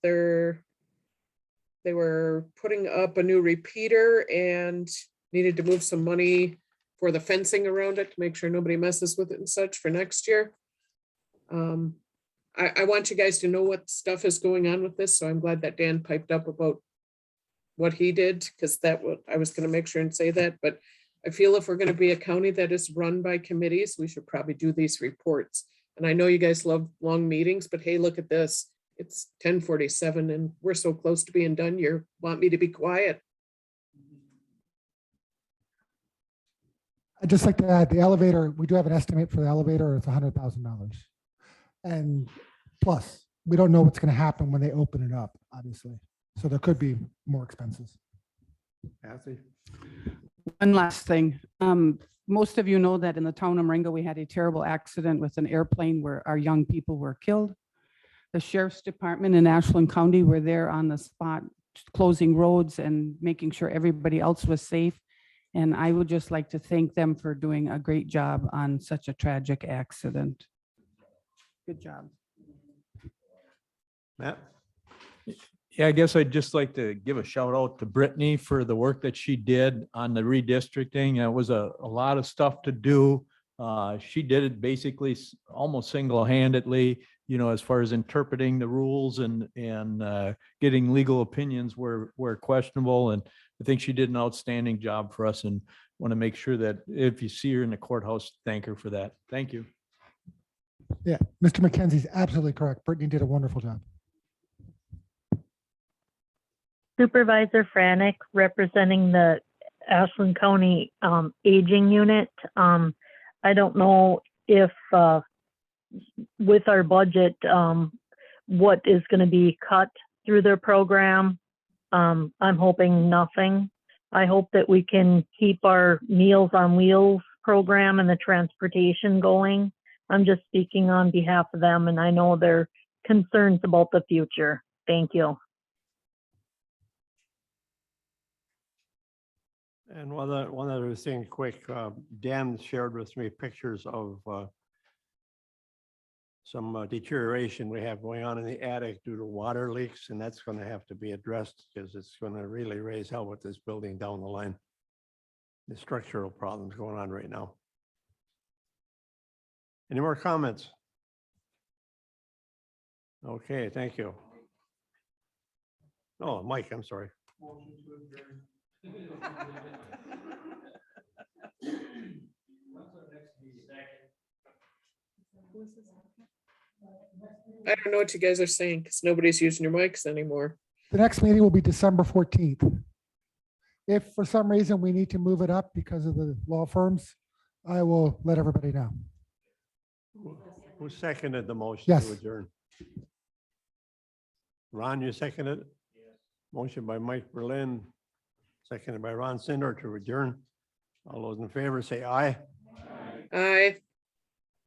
they were putting up a new repeater and needed to move some money for the fencing around it to make sure nobody messes with it and such for next year. I want you guys to know what stuff is going on with this, so I'm glad that Dan piped up about what he did, because I was going to make sure and say that, but I feel if we're going to be a county that is run by committees, we should probably do these reports. And I know you guys love long meetings, but hey, look at this. It's 10:47 and we're so close to being done. You want me to be quiet? I'd just like to add the elevator, we do have an estimate for the elevator, it's $100,000. And plus, we don't know what's going to happen when they open it up, obviously. So there could be more expenses. Kathy? One last thing. Most of you know that in the town of Marengo, we had a terrible accident with an airplane where our young people were killed. The sheriff's department in Ashland County were there on the spot, closing roads and making sure everybody else was safe. And I would just like to thank them for doing a great job on such a tragic accident. Good job. Matt? Yeah, I guess I'd just like to give a shout out to Brittany for the work that she did on the redistricting. It was a lot of stuff to do. She did it basically almost single-handedly, as far as interpreting the rules and getting legal opinions where questionable. And I think she did an outstanding job for us, and want to make sure that if you see her in the courthouse, thank her for that. Thank you. Yeah, Mr. McKenzie's absolutely correct. Brittany did a wonderful job. Supervisor Franek, representing the Ashland County Aging Unit. I don't know if with our budget, what is going to be cut through their program. I'm hoping nothing. I hope that we can keep our Meals on Wheels program and the transportation going. I'm just speaking on behalf of them, and I know they're concerns about the future. Thank you. And one other thing quick, Dan shared with me pictures of some deterioration we have going on in the attic due to water leaks, and that's going to have to be addressed because it's going to really raise hell with this building down the line. The structural problems going on right now. Any more comments? Okay, thank you. Oh, Mike, I'm sorry. I don't know what you guys are saying because nobody's using your mics anymore. The next meeting will be December 14th. If for some reason we need to move it up because of the law firms, I will let everybody know. Who seconded the motion Yes. to adjourn? Ron, you seconded? Yes. Motion by Mike Berlin, seconded by Ron Sindor to adjourn. All those in favor say aye. Aye.